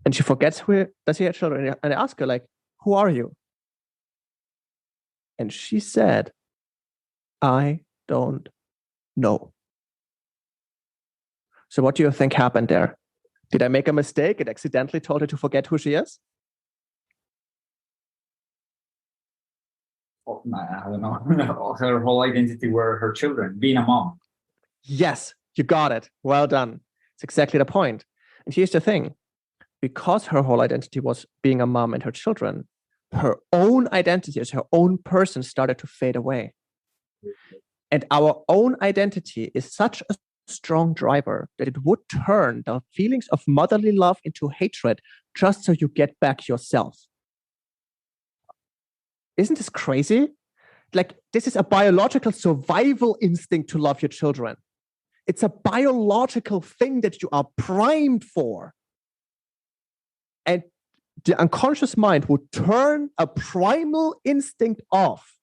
and she forgets does she have children. And I ask her, like, who are you? And she said, I don't know. So what do you think happened there? Did I make a mistake and accidentally told her to forget who she is? Oh, I don't know. Her whole identity were her children, being a mom. Yes, you got it. Well done. It's exactly the point. And here's the thing. Because her whole identity was being a mom and her children, her own identity as her own person started to fade away. And our own identity is such a strong driver that it would turn the feelings of motherly love into hatred just so you get back yourself. Isn't this crazy? Like, this is a biological survival instinct to love your children. It's a biological thing that you are primed for. And the unconscious mind would turn a primal instinct off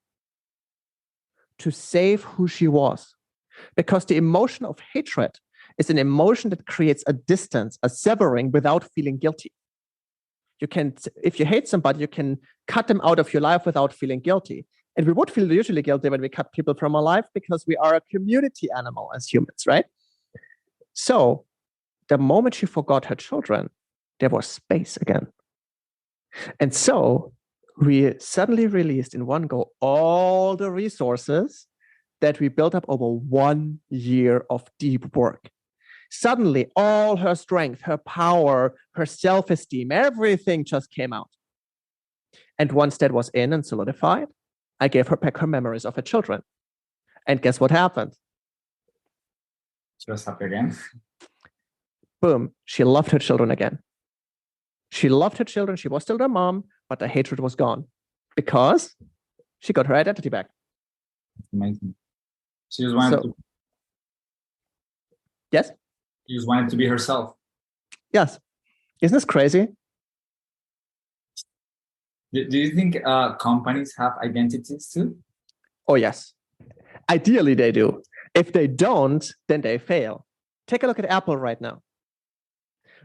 to save who she was. Because the emotion of hatred is an emotion that creates a distance, a severing without feeling guilty. You can, if you hate somebody, you can cut them out of your life without feeling guilty. And we would feel usually guilty when we cut people from our life because we are a community animal as humans, right? So the moment she forgot her children, there was space again. And so we suddenly released in one go all the resources that we built up over 1 year of deep work. Suddenly, all her strength, her power, her self-esteem, everything just came out. And once that was in and solidified, I gave her back her memories of her children. And guess what happened? She was happy again. Boom, she loved her children again. She loved her children. She was still their mom, but the hatred was gone because she got her identity back. Amazing. She just wanted to. Yes? She just wanted to be herself. Yes. Isn't this crazy? Do you think companies have identities too? Oh, yes. Ideally, they do. If they don't, then they fail. Take a look at Apple right now.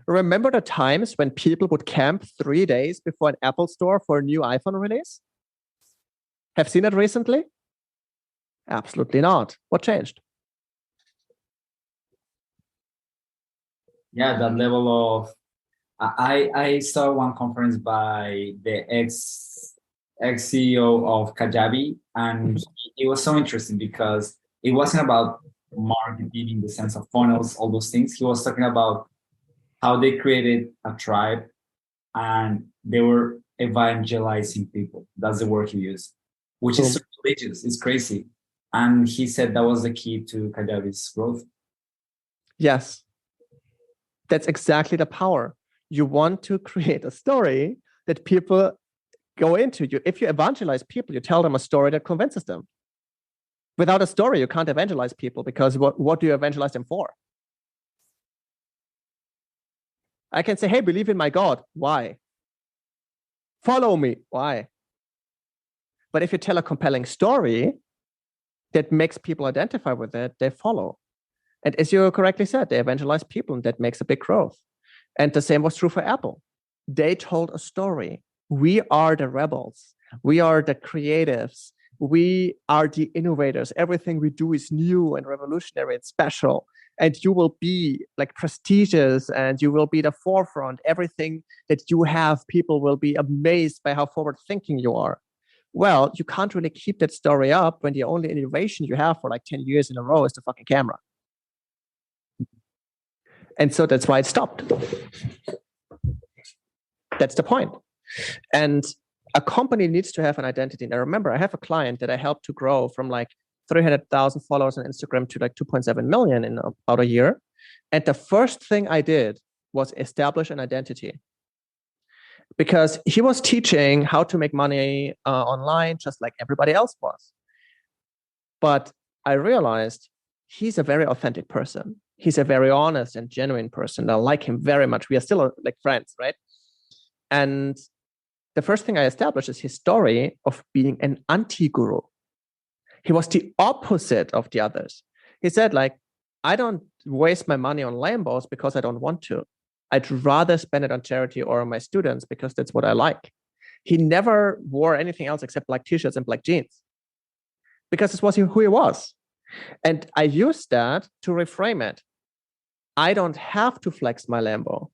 Remember the times when people would camp 3 days before an Apple store for a new iPhone release? Have seen it recently? Absolutely not. What changed? Yeah, that level of I saw one conference by the ex CEO of Kajabi, and it was so interesting because it wasn't about marketing in the sense of funnels, all those things. He was talking about how they created a tribe and they were evangelizing people. That's the word he used, which is so religious. It's crazy. And he said that was the key to Kajabi's growth. Yes. That's exactly the power. You want to create a story that people go into. If you evangelize people, you tell them a story that convinces them. Without a story, you can't evangelize people because what do you evangelize them for? I can say, hey, believe in my God. Why? Follow me. Why? But if you tell a compelling story that makes people identify with it, they follow. And as you correctly said, they evangelize people, and that makes a big growth. And the same was true for Apple. They told a story. We are the rebels. We are the creatives. We are the innovators. Everything we do is new and revolutionary and special. And you will be like prestigious and you will be the forefront. Everything that you have, people will be amazed by how forward thinking you are. Well, you can't really keep that story up when the only innovation you have for like 10 years in a row is the fucking camera. And so that's why it stopped. That's the point. And a company needs to have an identity. And I remember I have a client that I helped to grow from like 300,000 followers on Instagram to like 2.7 million in about a year. And the first thing I did was establish an identity. Because he was teaching how to make money online just like everybody else was. But I realized he's a very authentic person. He's a very honest and genuine person. I like him very much. We are still like friends, right? And the first thing I established is his story of being an anti-guru. He was the opposite of the others. He said, like, I don't waste my money on Lambos because I don't want to. I'd rather spend it on charity or on my students because that's what I like. He never wore anything else except black t-shirts and black jeans because this was who he was. And I used that to reframe it. I don't have to flex my Lambo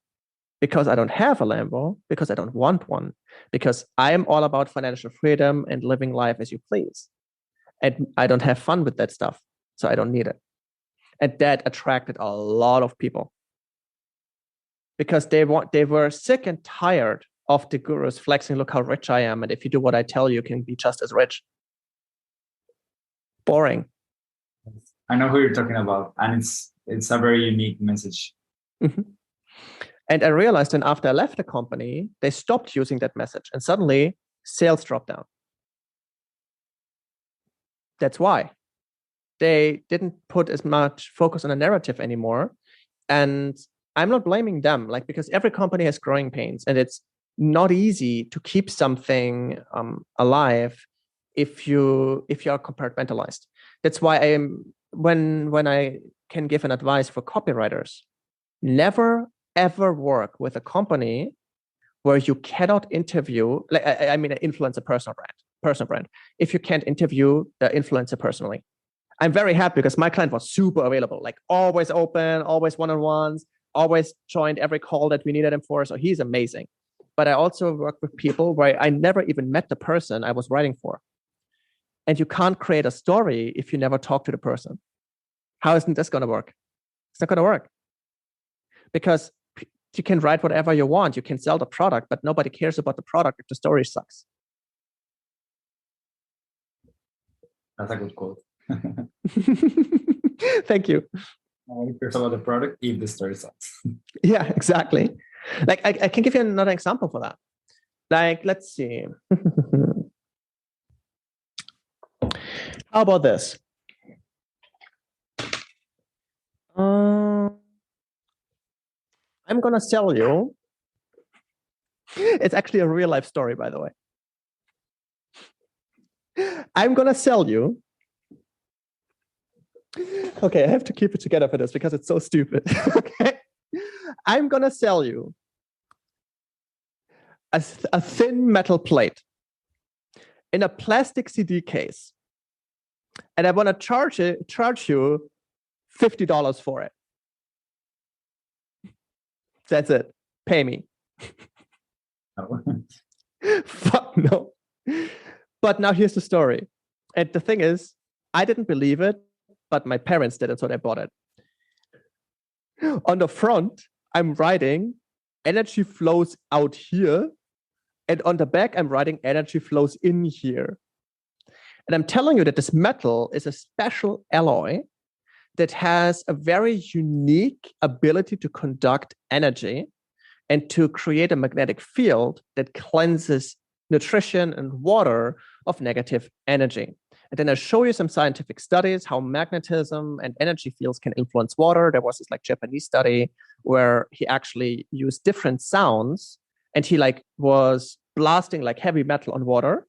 because I don't have a Lambo, because I don't want one, because I am all about financial freedom and living life as you please. And I don't have fun with that stuff, so I don't need it. And that attracted a lot of people because they were sick and tired of the gurus flexing, look how rich I am. And if you do what I tell you, you can be just as rich. Boring. I know who you're talking about. And it's a very unique message. Mm-hmm. And I realized then after I left the company, they stopped using that message. And suddenly sales dropped down. That's why. They didn't put as much focus on a narrative anymore. And I'm not blaming them, like, because every company has growing pains and it's not easy to keep something alive if you are compartmentalized. That's why when I can give an advice for copywriters, never ever work with a company where you cannot interview, like I mean, an influencer personal brand, if you can't interview the influencer personally. I'm very happy because my client was super available, like always open, always one-on-ones, always joined every call that we needed him for. So he's amazing. But I also work with people where I never even met the person I was writing for. And you can't create a story if you never talk to the person. How isn't this going to work? It's not going to work. because you can write whatever you want. You can sell the product, but nobody cares about the product if the story sucks. That's a good quote. Thank you. Nobody cares about the product if the story sucks. Yeah, exactly. Like I can give you another example for that. Like, let's see. How about this? I'm going to sell you. It's actually a real life story, by the way. I'm going to sell you. Okay, I have to keep it together for this because it's so stupid. Okay. I'm going to sell you a thin metal plate in a plastic CD case. And I want to charge you $50 for it. That's it. Pay me. No. Fuck no. But now here's the story. And the thing is, I didn't believe it, but my parents did it, so they bought it. On the front, I'm writing energy flows out here. And on the back, I'm writing energy flows in here. And I'm telling you that this metal is a special alloy that has a very unique ability to conduct energy and to create a magnetic field that cleanses nutrition and water of negative energy. And then I'll show you some scientific studies, how magnetism and energy fields can influence water. There was this Japanese study where he actually used different sounds and he was blasting heavy metal on water.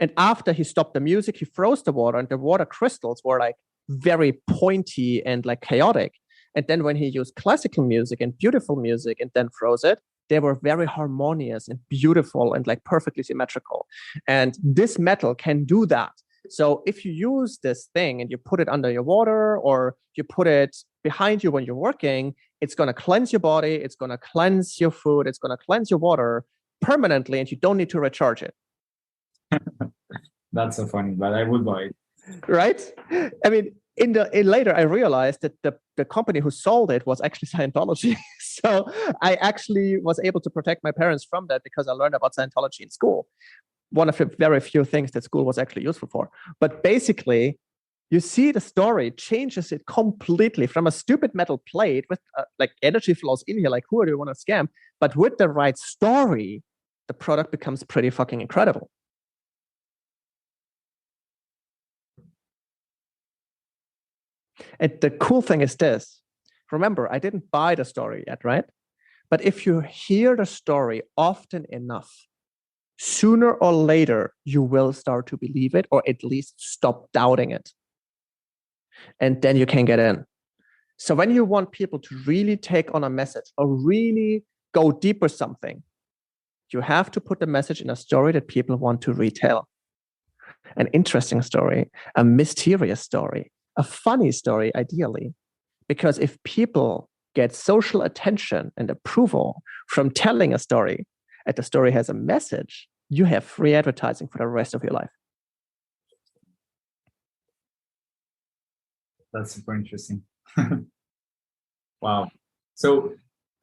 And after he stopped the music, he froze the water and the water crystals were very pointy and chaotic. And then when he used classical music and beautiful music and then froze it, they were very harmonious and beautiful and perfectly symmetrical. And this metal can do that. So if you use this thing and you put it under your water or you put it behind you when you're working, it's going to cleanse your body, it's going to cleanse your food, it's going to cleanse your water permanently, and you don't need to recharge it. That's so funny, but I would buy it. Right? I mean, later I realized that the company who sold it was actually Scientology. So I actually was able to protect my parents from that because I learned about Scientology in school. One of the very few things that school was actually useful for. But basically, you see the story changes it completely from a stupid metal plate with energy flows in here, who do you want to scam? But with the right story, the product becomes pretty fucking incredible. And the cool thing is this. Remember, I didn't buy the story yet, right? But if you hear the story often enough, sooner or later, you will start to believe it or at least stop doubting it. And then you can get in. So when you want people to really take on a message or really go deep with something, you have to put the message in a story that people want to retell. An interesting story, a mysterious story, a funny story, ideally. Because if people get social attention and approval from telling a story, and the story has a message, you have free advertising for the rest of your life. That's super interesting. Wow. So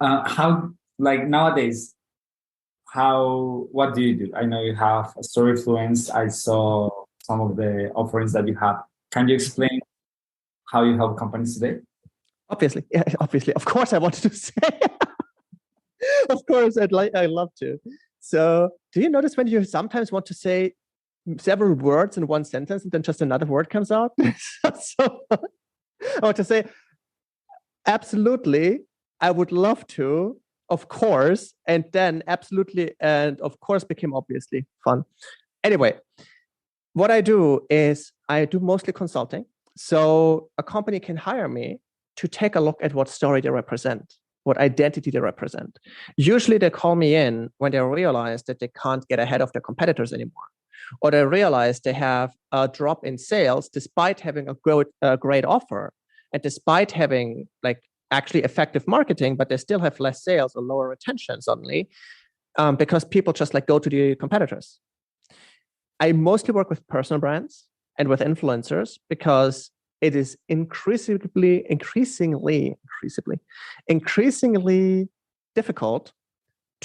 how, nowadays, what do you do? I know you have a story fluence. I saw some of the offerings that you have. Can you explain how you help companies today? Obviously. Yeah, obviously. Of course I wanted to say. Of course, I'd love to. So do you notice when you sometimes want to say several words in one sentence and then just another word comes out? So I want to say, absolutely, I would love to, of course, and then absolutely, and of course became obviously fun. Anyway, what I do is I do mostly consulting. So a company can hire me to take a look at what story they represent, what identity they represent. Usually they call me in when they realize that they can't get ahead of their competitors anymore, or they realize they have a drop in sales despite having a great offer and despite having actually effective marketing, but they still have less sales or lower retention suddenly because people just go to the competitors. I mostly work with personal brands and with influencers because it is increasingly difficult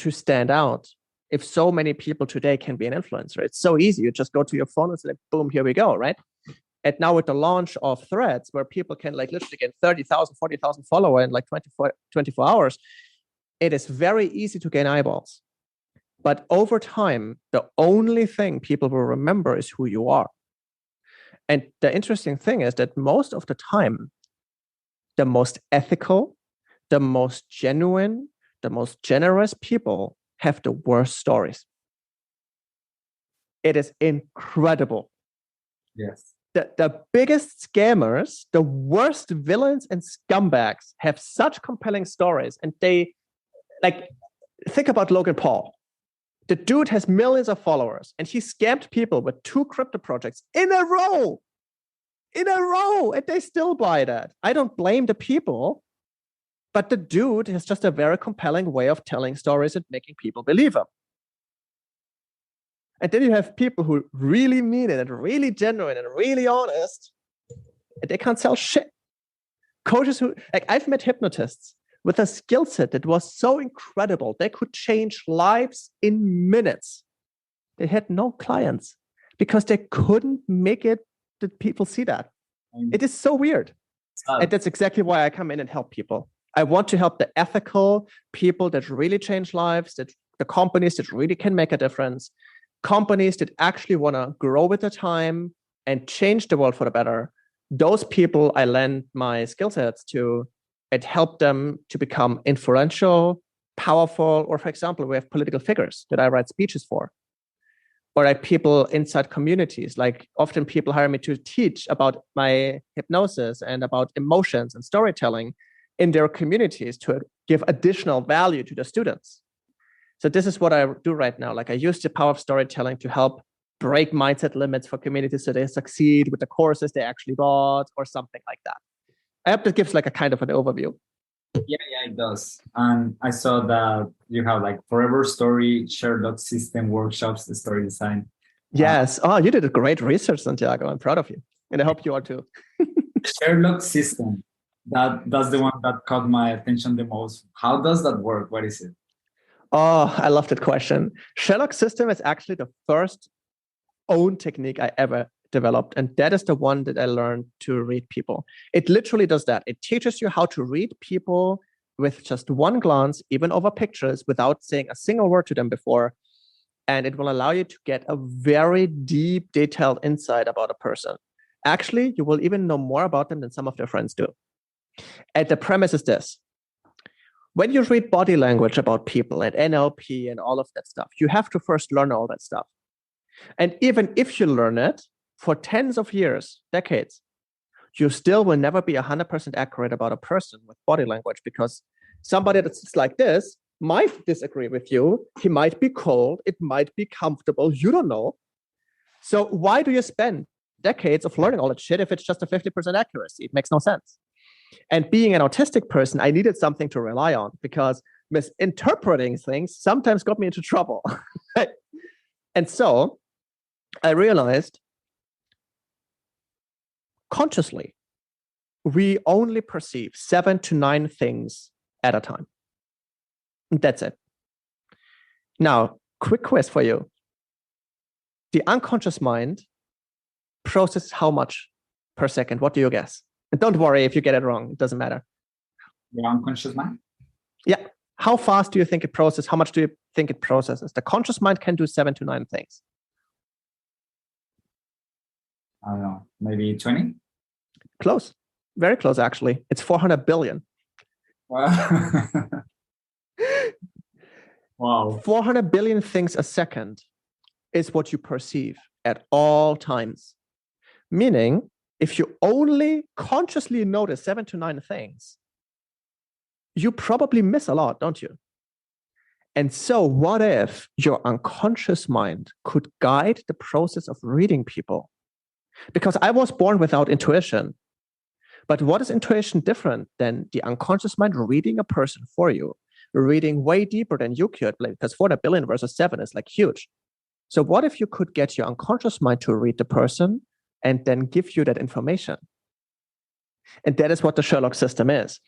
to stand out if so many people today can be an influencer. It's so easy. You just go to your phone and say, boom, here we go, right? And now with the launch of Threads, where people can like literally get 30,000, 40,000 followers in like 24 hours, it is very easy to gain eyeballs. But over time, the only thing people will remember is who you are. And the interesting thing is that most of the time, the most ethical, the most genuine, the most generous people have the worst stories. It is incredible. Yes. The biggest scammers, the worst villains and scumbags have such compelling stories. And they, like, think about Logan Paul. The dude has millions of followers and he scammed people with 2 crypto projects in a row, and they still buy that. I don't blame the people, but the dude has just a very compelling way of telling stories and making people believe him. And then you have people who really mean it and really genuine and really honest, and they can't sell shit. Coaches who, like, I've met hypnotists with a skill set that was so incredible. They could change lives in minutes. They had no clients because they couldn't make it that people see that. It is so weird. And that's exactly why I come in and help people. I want to help the ethical people that really change lives, that the companies that really can make a difference, companies that actually want to grow with the time and change the world for the better. Those people I lend my skill sets to and help them to become influential, powerful, or for example, we have political figures that I write speeches for. Or like people inside communities, like often people hire me to teach about my hypnosis and about emotions and storytelling in their communities to give additional value to the students. So this is what I do right now. Like I use the power of storytelling to help break mindset limits for communities so they succeed with the courses they actually bought or something like that. I hope that gives like a kind of an overview. Yeah, it does. And I saw that you have like Forever Story, Sherlock System workshops, the story design. Yes. You did a great research, Santiago. I'm proud of you. And I hope you are too. Sherlock System. That's the one that caught my attention the most. How does that work? What is it? Oh, I love that question. Sherlock System is actually the first own technique I ever developed. And that is the one that I learned to read people. It literally does that. It teaches you how to read people with just one glance, even over pictures, without saying a single word to them before. And it will allow you to get a very deep, detailed insight about a person. Actually, you will even know more about them than some of their friends do. And the premise is this. When you read body language about people and NLP and all of that stuff, you have to first learn all that stuff. And even if you learn it for tens of years, decades, you still will never be 100% accurate about a person with body language, because somebody that sits like this might disagree with you. He might be cold. It might be comfortable. You don't know. So why do you spend decades of learning all that shit if it's just a 50% accuracy? It makes no sense. And being an autistic person, I needed something to rely on, because misinterpreting things sometimes got me into trouble. And so I realized consciously, we only perceive 7 to 9 things at a time. And that's it. Now, quick quiz for you. The unconscious mind processes how much per second? What do you guess? And don't worry if you get it wrong. It doesn't matter. The unconscious mind? Yeah. How fast do you think it processes? How much do you think it processes? The conscious mind can do 7 to 9 things. I don't know, maybe 20? Close. Very close, actually. It's 400 billion. Wow. Wow. 400 billion things a second is what you perceive at all times. Meaning, if you only consciously notice 7 to 9 things, you probably miss a lot, don't you? And so what if your unconscious mind could guide the process of reading people? Because I was born without intuition. But what is intuition different than the unconscious mind reading a person for you, reading way deeper than you could, because 400 billion versus 7 is like huge. So what if you could get your unconscious mind to read the person and then give you that information? And that is what the Sherlock system is.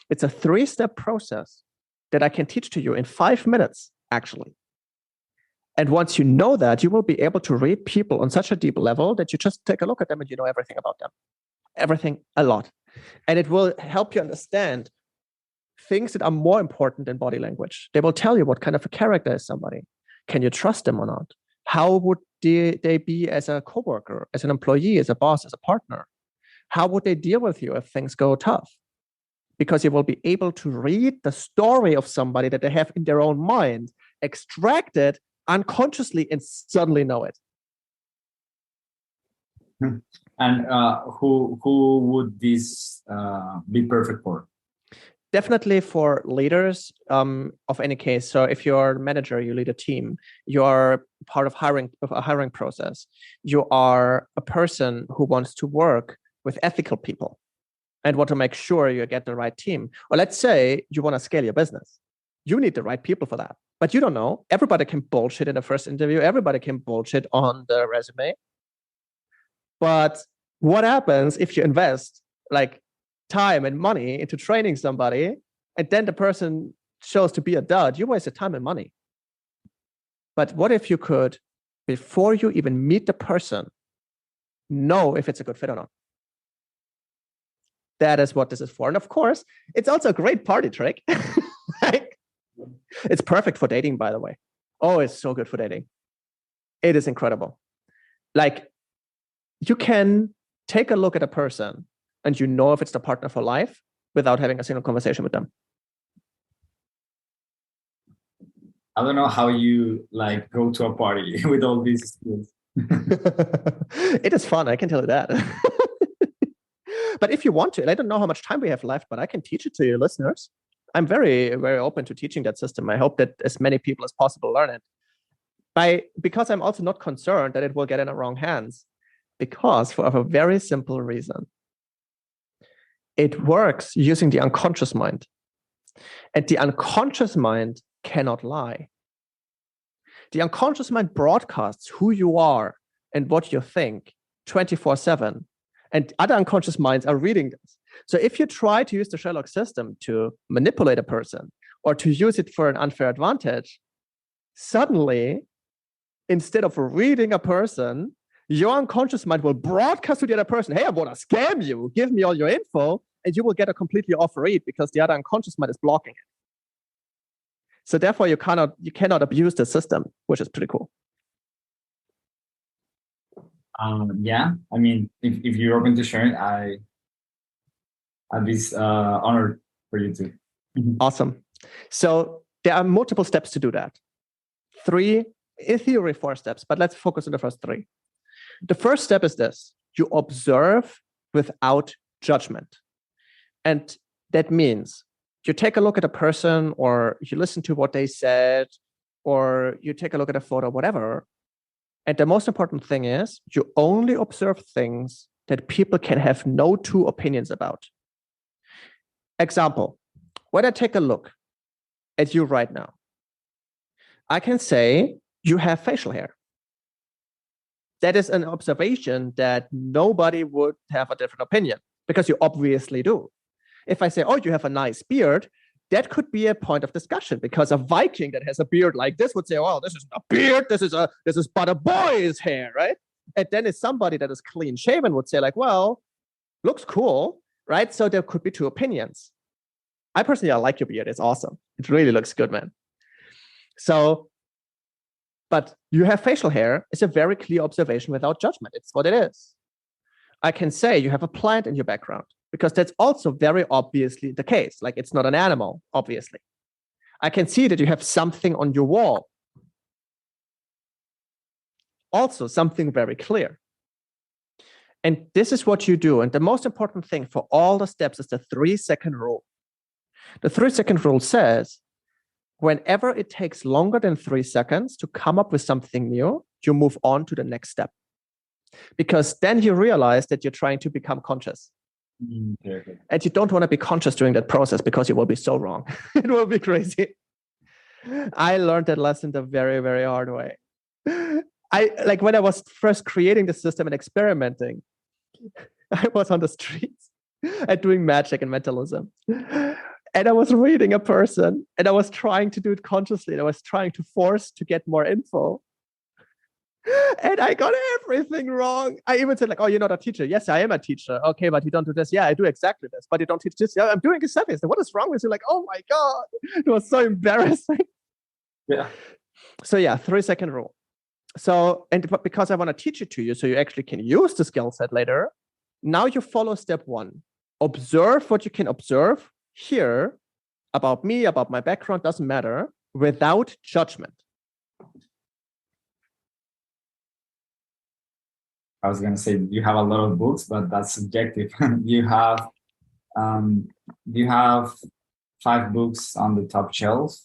It's a 3-step process that I can teach to you in 5 minutes, actually. And once you know that, you will be able to read people on such a deep level that you just take a look at them and you know everything about them. Everything, a lot. And it will help you understand things that are more important than body language. They will tell you what kind of a character is somebody. Can you trust them or not? How would they be as a coworker, as an employee, as a boss, as a partner? How would they deal with you if things go tough? Because you will be able to read the story of somebody that they have in their own mind, extract it unconsciously, and suddenly know it. And who would this be perfect for? Definitely for leaders of any case. So if you're a manager, you lead a team, you're part of a hiring process, you are a person who wants to work with ethical people and want to make sure you get the right team. Or let's say you want to scale your business. You need the right people for that. But you don't know. Everybody can bullshit in the first interview. Everybody can bullshit on the resume. But what happens if you invest like time and money into training somebody, and then the person shows to be a dud? You wasted time and money. But what if you could, before you even meet the person, know if it's a good fit or not? That is what this is for. And of course, it's also a great party trick. Like, it's perfect for dating, by the way. Oh, it's so good for dating. It is incredible. Like, you can take a look at a person and you know if it's the partner for life without having a single conversation with them. I don't know how you like go to a party with all these skills. It is fun, I can tell you that. But if you want to, and I don't know how much time we have left, but I can teach it to your listeners. I'm very, very open to teaching that system. I hope that as many people as possible learn it. Because I'm also not concerned that it will get in the wrong hands. Because for a very simple reason. It works using the unconscious mind. And the unconscious mind cannot lie. The unconscious mind broadcasts who you are and what you think 24/7. And other unconscious minds are reading this. So if you try to use the Sherlock system to manipulate a person or to use it for an unfair advantage, suddenly, instead of reading a person, your unconscious mind will broadcast to the other person, hey, I want to scam you. Give me all your info. And you will get a completely off read because the other unconscious mind is blocking it. So therefore, you cannot abuse the system, which is pretty cool. Yeah, I mean, if you're open to sharing, I'd be honored for you to. Awesome. So there are multiple steps to do that. 3, in theory, 4 steps, but let's focus on the first 3. The first step is this: you observe without judgment. And that means you take a look at a person, or you listen to what they said, or you take a look at a photo, whatever. And the most important thing is you only observe things that people can have no 2 opinions about. Example, when I take a look at you right now, I can say you have facial hair. That is an observation that nobody would have a different opinion because you obviously do. If I say, oh, you have a nice beard, that could be a point of discussion because a Viking that has a beard like this would say, oh, this is a beard, this is but a boy's hair, right? And then if somebody that is clean shaven would say like, well, looks cool, right? So there could be 2 opinions. I personally, I like your beard. It's awesome. It really looks good, man. So, but you have facial hair is a very clear observation without judgment. It's what it is. I can say you have a plant in your background because that's also very obviously the case. Like, it's not an animal, obviously. I can see that you have something on your wall. Also, something very clear. And this is what you do. And the most important thing for all the steps is the 3-second rule. The 3-second rule says, whenever it takes longer than 3 seconds to come up with something new, you move on to the next step. Because then you realize that you're trying to become conscious. Okay. And you don't want to be conscious during that process because you will be so wrong. It will be crazy. I learned that lesson the very, very hard way. When I was first creating the system and experimenting, I was on the streets at doing magic and mentalism. And I was reading a person and I was trying to do it consciously. And I was trying to force to get more info. And I got everything wrong. I even said like, oh, you're not a teacher. Yes, I am a teacher. Okay, but you don't do this. Yeah, I do exactly this. But you don't teach this. Yeah, I'm doing exactly this. What is wrong with you? Like, oh my God. It was so embarrassing. Yeah. So yeah, 3-second rule. So, and because I want to teach it to you, so you actually can use the skill set later. Now you follow step 1. Observe what you can observe here about me, about my background, doesn't matter, without judgment. I was going to say you have a lot of books, but that's subjective. You have 5 books on the top shelf.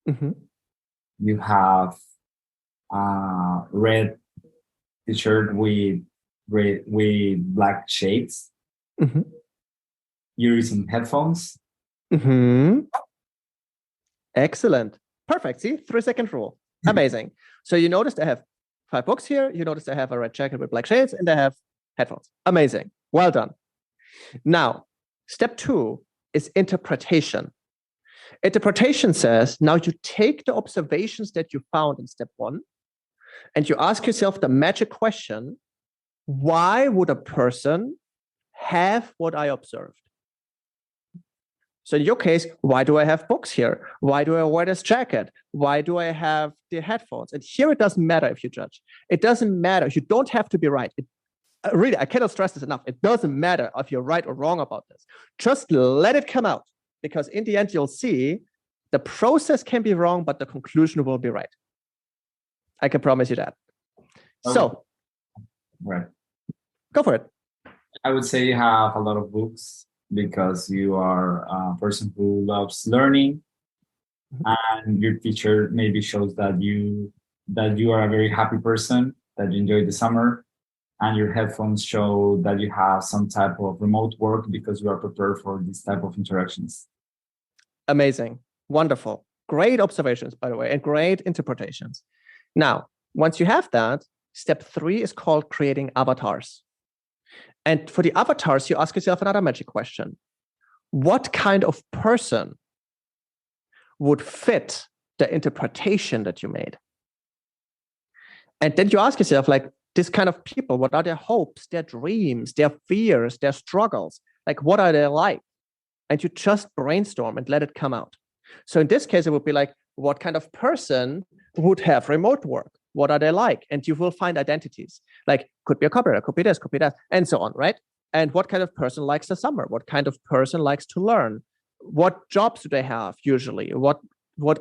Mm-hmm. You have a red t-shirt with black shades. Mm-hmm. You're using headphones. Mm-hmm. Excellent. Perfect. See, 3-second rule. Amazing. So you noticed I have 5 books here. You notice I have a red jacket with black shades and I have headphones. Amazing. Well done. Now, step 2 is interpretation. Interpretation says, now you take the observations that you found in step 1 and you ask yourself the magic question, why would a person have what I observed? So in your case, why do I have books here? Why do I wear this jacket? Why do I have the headphones? And here it doesn't matter if you judge. It doesn't matter. You don't have to be right. Really, I cannot stress this enough. It doesn't matter if you're right or wrong about this. Just let it come out, because in the end, you'll see the process can be wrong, but the conclusion will be right. I can promise you that. Okay. So, right. Go for it. I would say you have a lot of books because you are a person who loves learning, and your teacher maybe shows that you are a very happy person, that you enjoy the summer, and your headphones show that you have some type of remote work because you are prepared for this type of interactions. Amazing. Wonderful. Great observations, by the way, and great interpretations. Now, once you have that, step 3 is called creating avatars. And for the avatars, you ask yourself another magic question. What kind of person would fit the interpretation that you made? And then you ask yourself, like, this kind of people, what are their hopes, their dreams, their fears, their struggles? Like, what are they like? And you just brainstorm and let it come out. So in this case, it would be like, what kind of person would have remote work? What are they like? And you will find identities. Like, could be a copywriter, could be this, could be that, and so on, right? And what kind of person likes the summer? What kind of person likes to learn? What jobs do they have usually? What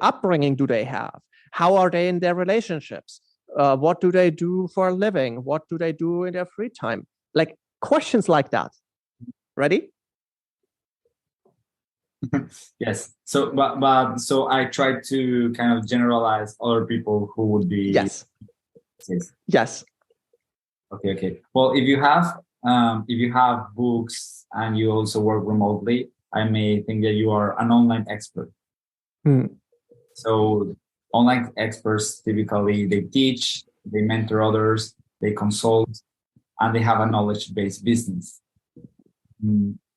upbringing do they have? How are they in their relationships? What do they do for a living? What do they do in their free time? Like questions like that. Ready? Yes. So, but so I try to kind of generalize other people who would be. Yes. Yes. Okay. Well, if you have books and you also work remotely, I may think that you are an online expert. So online experts typically they teach, they mentor others, they consult, and they have a knowledge-based business.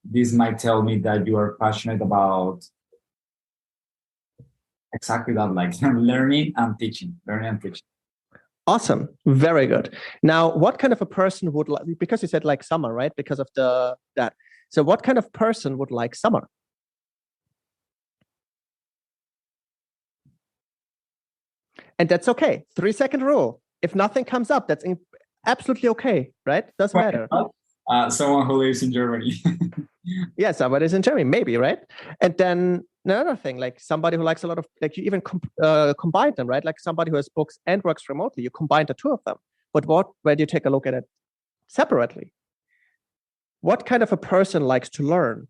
This might tell me that you are passionate about exactly that, like learning and teaching. Awesome. Very good. Now, what kind of a person would like, because you said like summer, right? Because of that. So what kind of person would like summer? And that's okay. 3-second rule. If nothing comes up, that's absolutely okay, right? Doesn't matter. Someone who lives in Germany. Yeah, somebody is in Germany, maybe, right? And then another thing, like somebody who likes a lot of, like you even combine them, right? Like somebody who has books and works remotely, you combine the two of them. But when you take a look at it separately, what kind of a person likes to learn?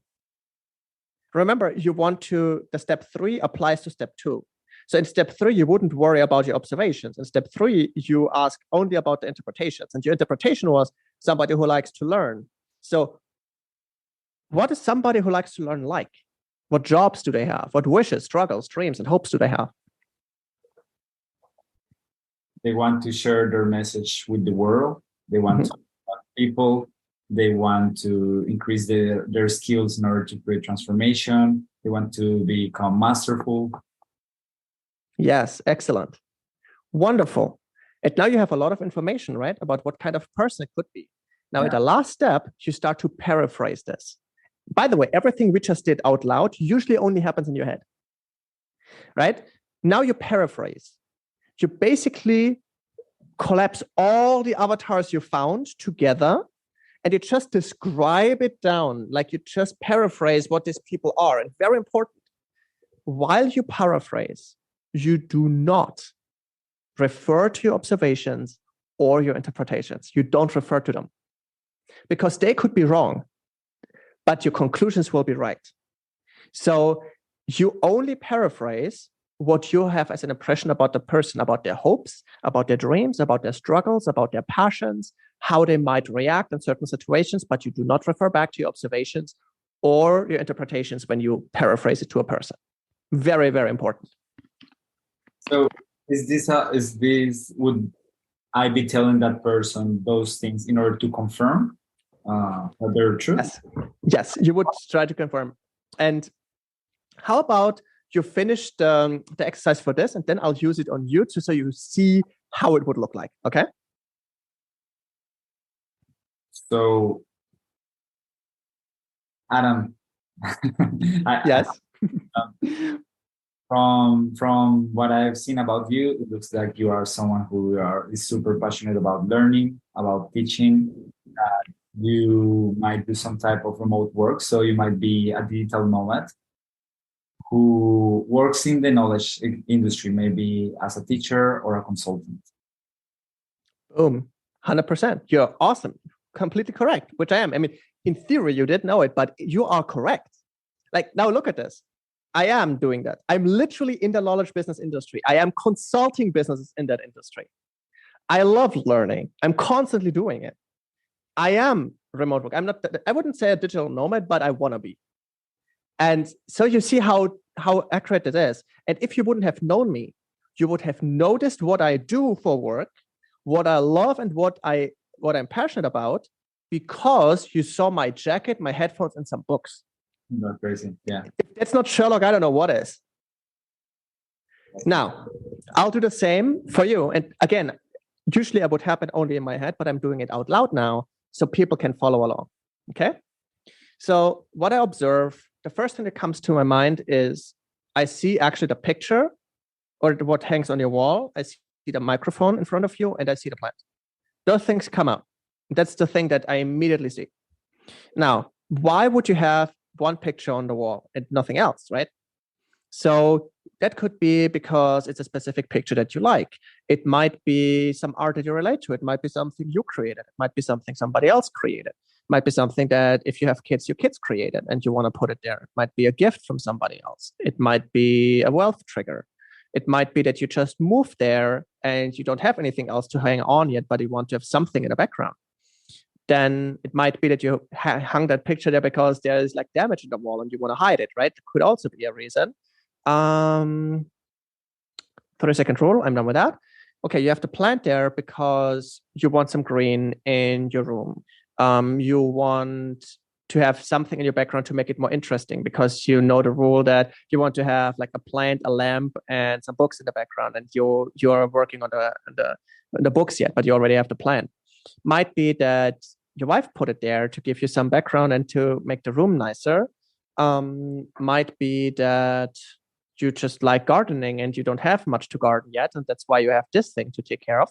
Remember, the step 3 applies to step 2. So in step 3, you wouldn't worry about your observations. In step 3, you ask only about the interpretations. And your interpretation was somebody who likes to learn. So what is somebody who likes to learn like? What jobs do they have? What wishes, struggles, dreams, and hopes do they have? They want to share their message with the world. They want to help people. They want to increase their skills in order to create transformation. They want to become masterful. Yes, excellent. Wonderful. And now you have a lot of information, right, about what kind of person it could be. Now, in the last step, you start to paraphrase this. By the way, everything we just did out loud usually only happens in your head, right? Now you paraphrase. You basically collapse all the avatars you found together, and you just describe it down, like you just paraphrase what these people are. And very important, while you paraphrase, you do not refer to your observations or your interpretations. You don't refer to them because they could be wrong, but your conclusions will be right. So you only paraphrase what you have as an impression about the person, about their hopes, about their dreams, about their struggles, about their passions, how they might react in certain situations, but you do not refer back to your observations or your interpretations when you paraphrase it to a person. Very, very important. So would I be telling that person those things in order to confirm that they're true? Yes, you would try to confirm. And how about you finish the exercise for this, and then I'll use it on you so you see how it would look like, okay? So, Adam, yes. From what I've seen about you, it looks like you are someone who is super passionate about learning, about teaching. You might do some type of remote work, so you might be a digital nomad who works in the knowledge industry, maybe as a teacher or a consultant. Boom, 100%. You're awesome. Completely correct, which I am. I mean, in theory, you didn't know it, but you are correct. Like, now look at this. I am doing that. I'm literally in the knowledge business industry. I am consulting businesses in that industry. I love learning. I'm constantly doing it. I am remote work. I wouldn't say a digital nomad, but I want to be. And so you see how accurate it is. And if you wouldn't have known me, you would have noticed what I do for work, what I love, and what I'm passionate about, because you saw my jacket, my headphones, and some books. Not crazy. Yeah. If that's not Sherlock, I don't know what is. Now, I'll do the same for you. And again, usually I would happen only in my head, but I'm doing it out loud now so people can follow along. Okay? So what I observe, the first thing that comes to my mind is I see actually the picture or what hangs on your wall. I see the microphone in front of you, and I see the plant. Those things come out. That's the thing that I immediately see. Now, why would you have one picture on the wall and nothing else, right? So that could be because it's a specific picture that you like. It might be some art that you relate to. It might be something you created. It might be something somebody else created. It might be something that if you have kids, your kids created and you want to put it there. It might be a gift from somebody else. It might be a wealth trigger. It might be that you just moved there and you don't have anything else to hang on yet, but you want to have something in the background. Then it might be that you hung that picture there because there's like damage in the wall and you want to hide it, right? It could also be a reason. 30-second rule, I'm done with that. Okay, you have the plant there because you want some green in your room. You want to have something in your background to make it more interesting because you know the rule that you want to have like a plant, a lamp, and some books in the background, and you're working on the books yet, but you already have the plant. Might be that your wife put it there to give you some background and to make the room nicer. Might be that you just like gardening and you don't have much to garden yet, and that's why you have this thing to take care of.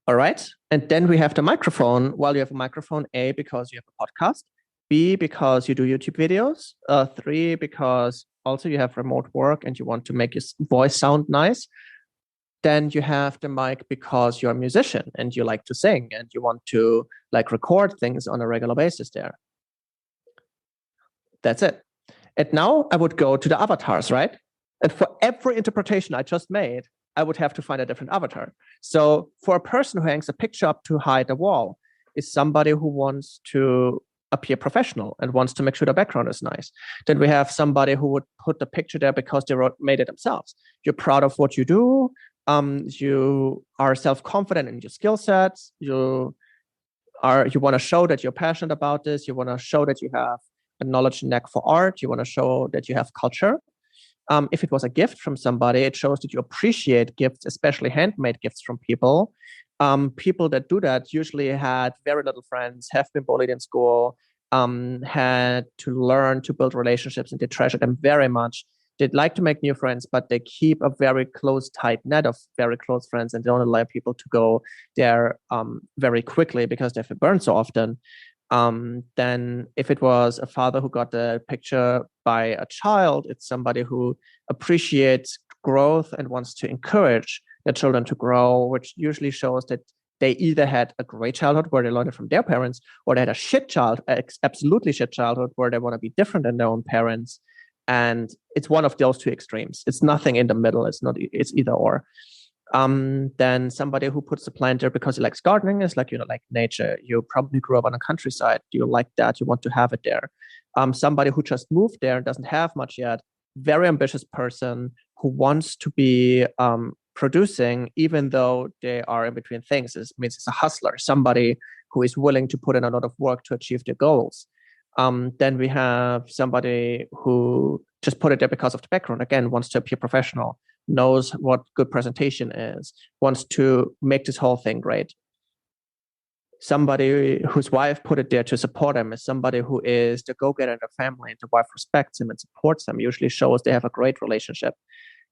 All right. And then we have the microphone. Well, you have a microphone, A, because you have a podcast, B, because you do YouTube videos, 3, because also you have remote work and you want to make your voice sound nice. Then you have the mic because you're a musician and you like to sing and you want to like record things on a regular basis there. That's it. And now I would go to the avatars, right? And for every interpretation I just made, I would have to find a different avatar. So for a person who hangs a picture up to hide a wall is somebody who wants to appear professional and wants to make sure the background is nice. Then we have somebody who would put the picture there because they made it themselves. You're proud of what you do. You are self-confident in your skill sets. You You want to show that you're passionate about this. You want to show that you have a knowledge and knack for art. You want to show that you have culture. If it was a gift from somebody, it shows that you appreciate gifts, especially handmade gifts from people. People that do that usually had very little friends, have been bullied in school, had to learn to build relationships, and they treasure them very much. They'd like to make new friends, but they keep a very close, tight net of very close friends, and don't allow people to go there very quickly because they've been burned so often. Then if it was a father who got the picture by a child, it's somebody who appreciates growth and wants to encourage their children to grow, which usually shows that they either had a great childhood where they learned it from their parents, or they had a absolutely shit childhood where they want to be different than their own parents. And it's one of those two extremes. It's nothing in the middle. It's either or. Then somebody who puts a plant there because he likes gardening is like, like nature. You probably grew up on a countryside. You like that. You want to have it there. Somebody who just moved there and doesn't have much yet, very ambitious person who wants to be producing, even though they are in between things. It means it's a hustler, somebody who is willing to put in a lot of work to achieve their goals. Then we have somebody who just put it there because of the background. Again, wants to appear professional, knows what good presentation is, wants to make this whole thing great. Somebody whose wife put it there to support him is somebody who is the go-getter in the family, and the wife respects him and supports him, usually shows they have a great relationship.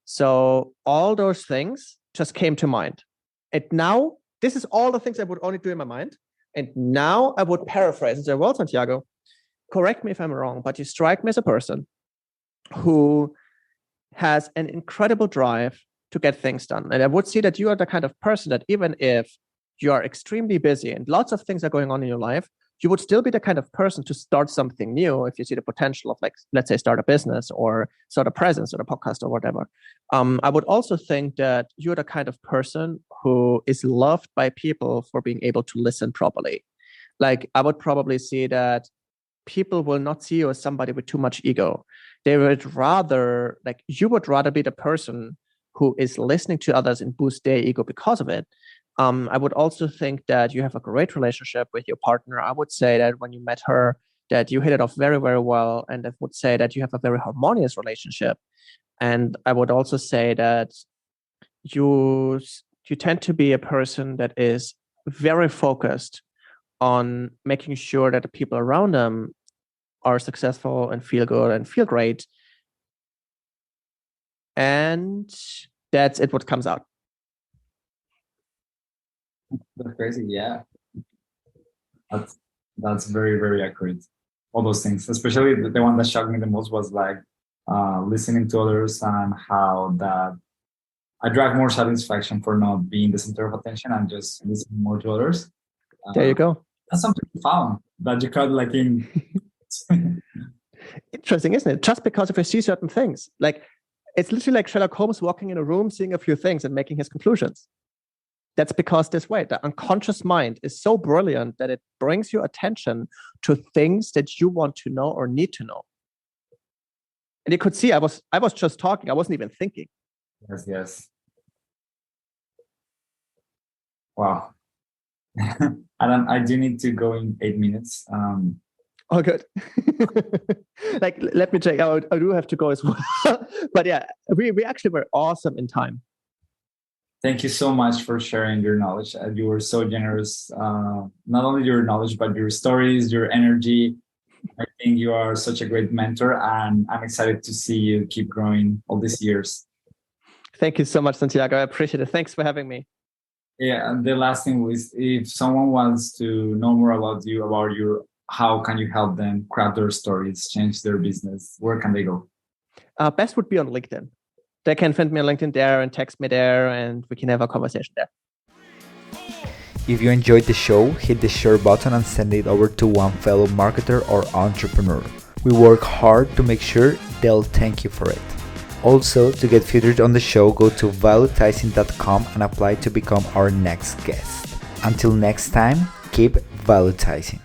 So all those things just came to mind. And now, this is all the things I would only do in my mind. And now I would paraphrase and say, well, Santiago, correct me if I'm wrong, but you strike me as a person who has an incredible drive to get things done. And I would see that you are the kind of person that even if you are extremely busy and lots of things are going on in your life, you would still be the kind of person to start something new if you see the potential of, like, let's say, start a business or start a presence or a podcast or whatever. I would also think that you're the kind of person who is loved by people for being able to listen properly. Like, I would probably see that people will not see you as somebody with too much ego. They would rather, you would rather be the person who is listening to others and boost their ego because of it. I would also think that you have a great relationship with your partner. I would say that when you met her, that you hit it off very, very well. And I would say that you have a very harmonious relationship. And I would also say that you tend to be a person that is very focused on making sure that the people around them are successful and feel good and feel great. And that's it, what comes out. That's crazy. Yeah. That's very, very accurate. All those things, especially the one that shocked me the most was listening to others and how that I derive more satisfaction for not being the center of attention and just listening more to others. There you go. That's something profound that you caught in. Interesting, isn't it? Just because if you see certain things, it's literally like Sherlock Holmes walking in a room, seeing a few things and making his conclusions. That's because this way, the unconscious mind is so brilliant that it brings your attention to things that you want to know or need to know. And you could see I was just talking. I wasn't even thinking. Yes. Wow. Adam, I do need to go in 8 minutes. Oh, good. Let me check. I do have to go as well. But yeah, we actually were awesome in time. Thank you so much for sharing your knowledge. You were so generous. Not only your knowledge, but your stories, your energy. I think you are such a great mentor, and I'm excited to see you keep growing all these years. Thank you so much, Santiago. I appreciate it. Thanks for having me. Yeah, and the last thing was, if someone wants to know more about you, how can you help them craft their stories, change their business? Where can they go? Best would be on LinkedIn. They can find me on LinkedIn there and text me there, and we can have a conversation there. If you enjoyed the show, hit the share button and send it over to one fellow marketer or entrepreneur. We work hard to make sure they'll thank you for it. Also, to get featured on the show, go to valuetising.com and apply to become our next guest. Until next time, keep valuetising.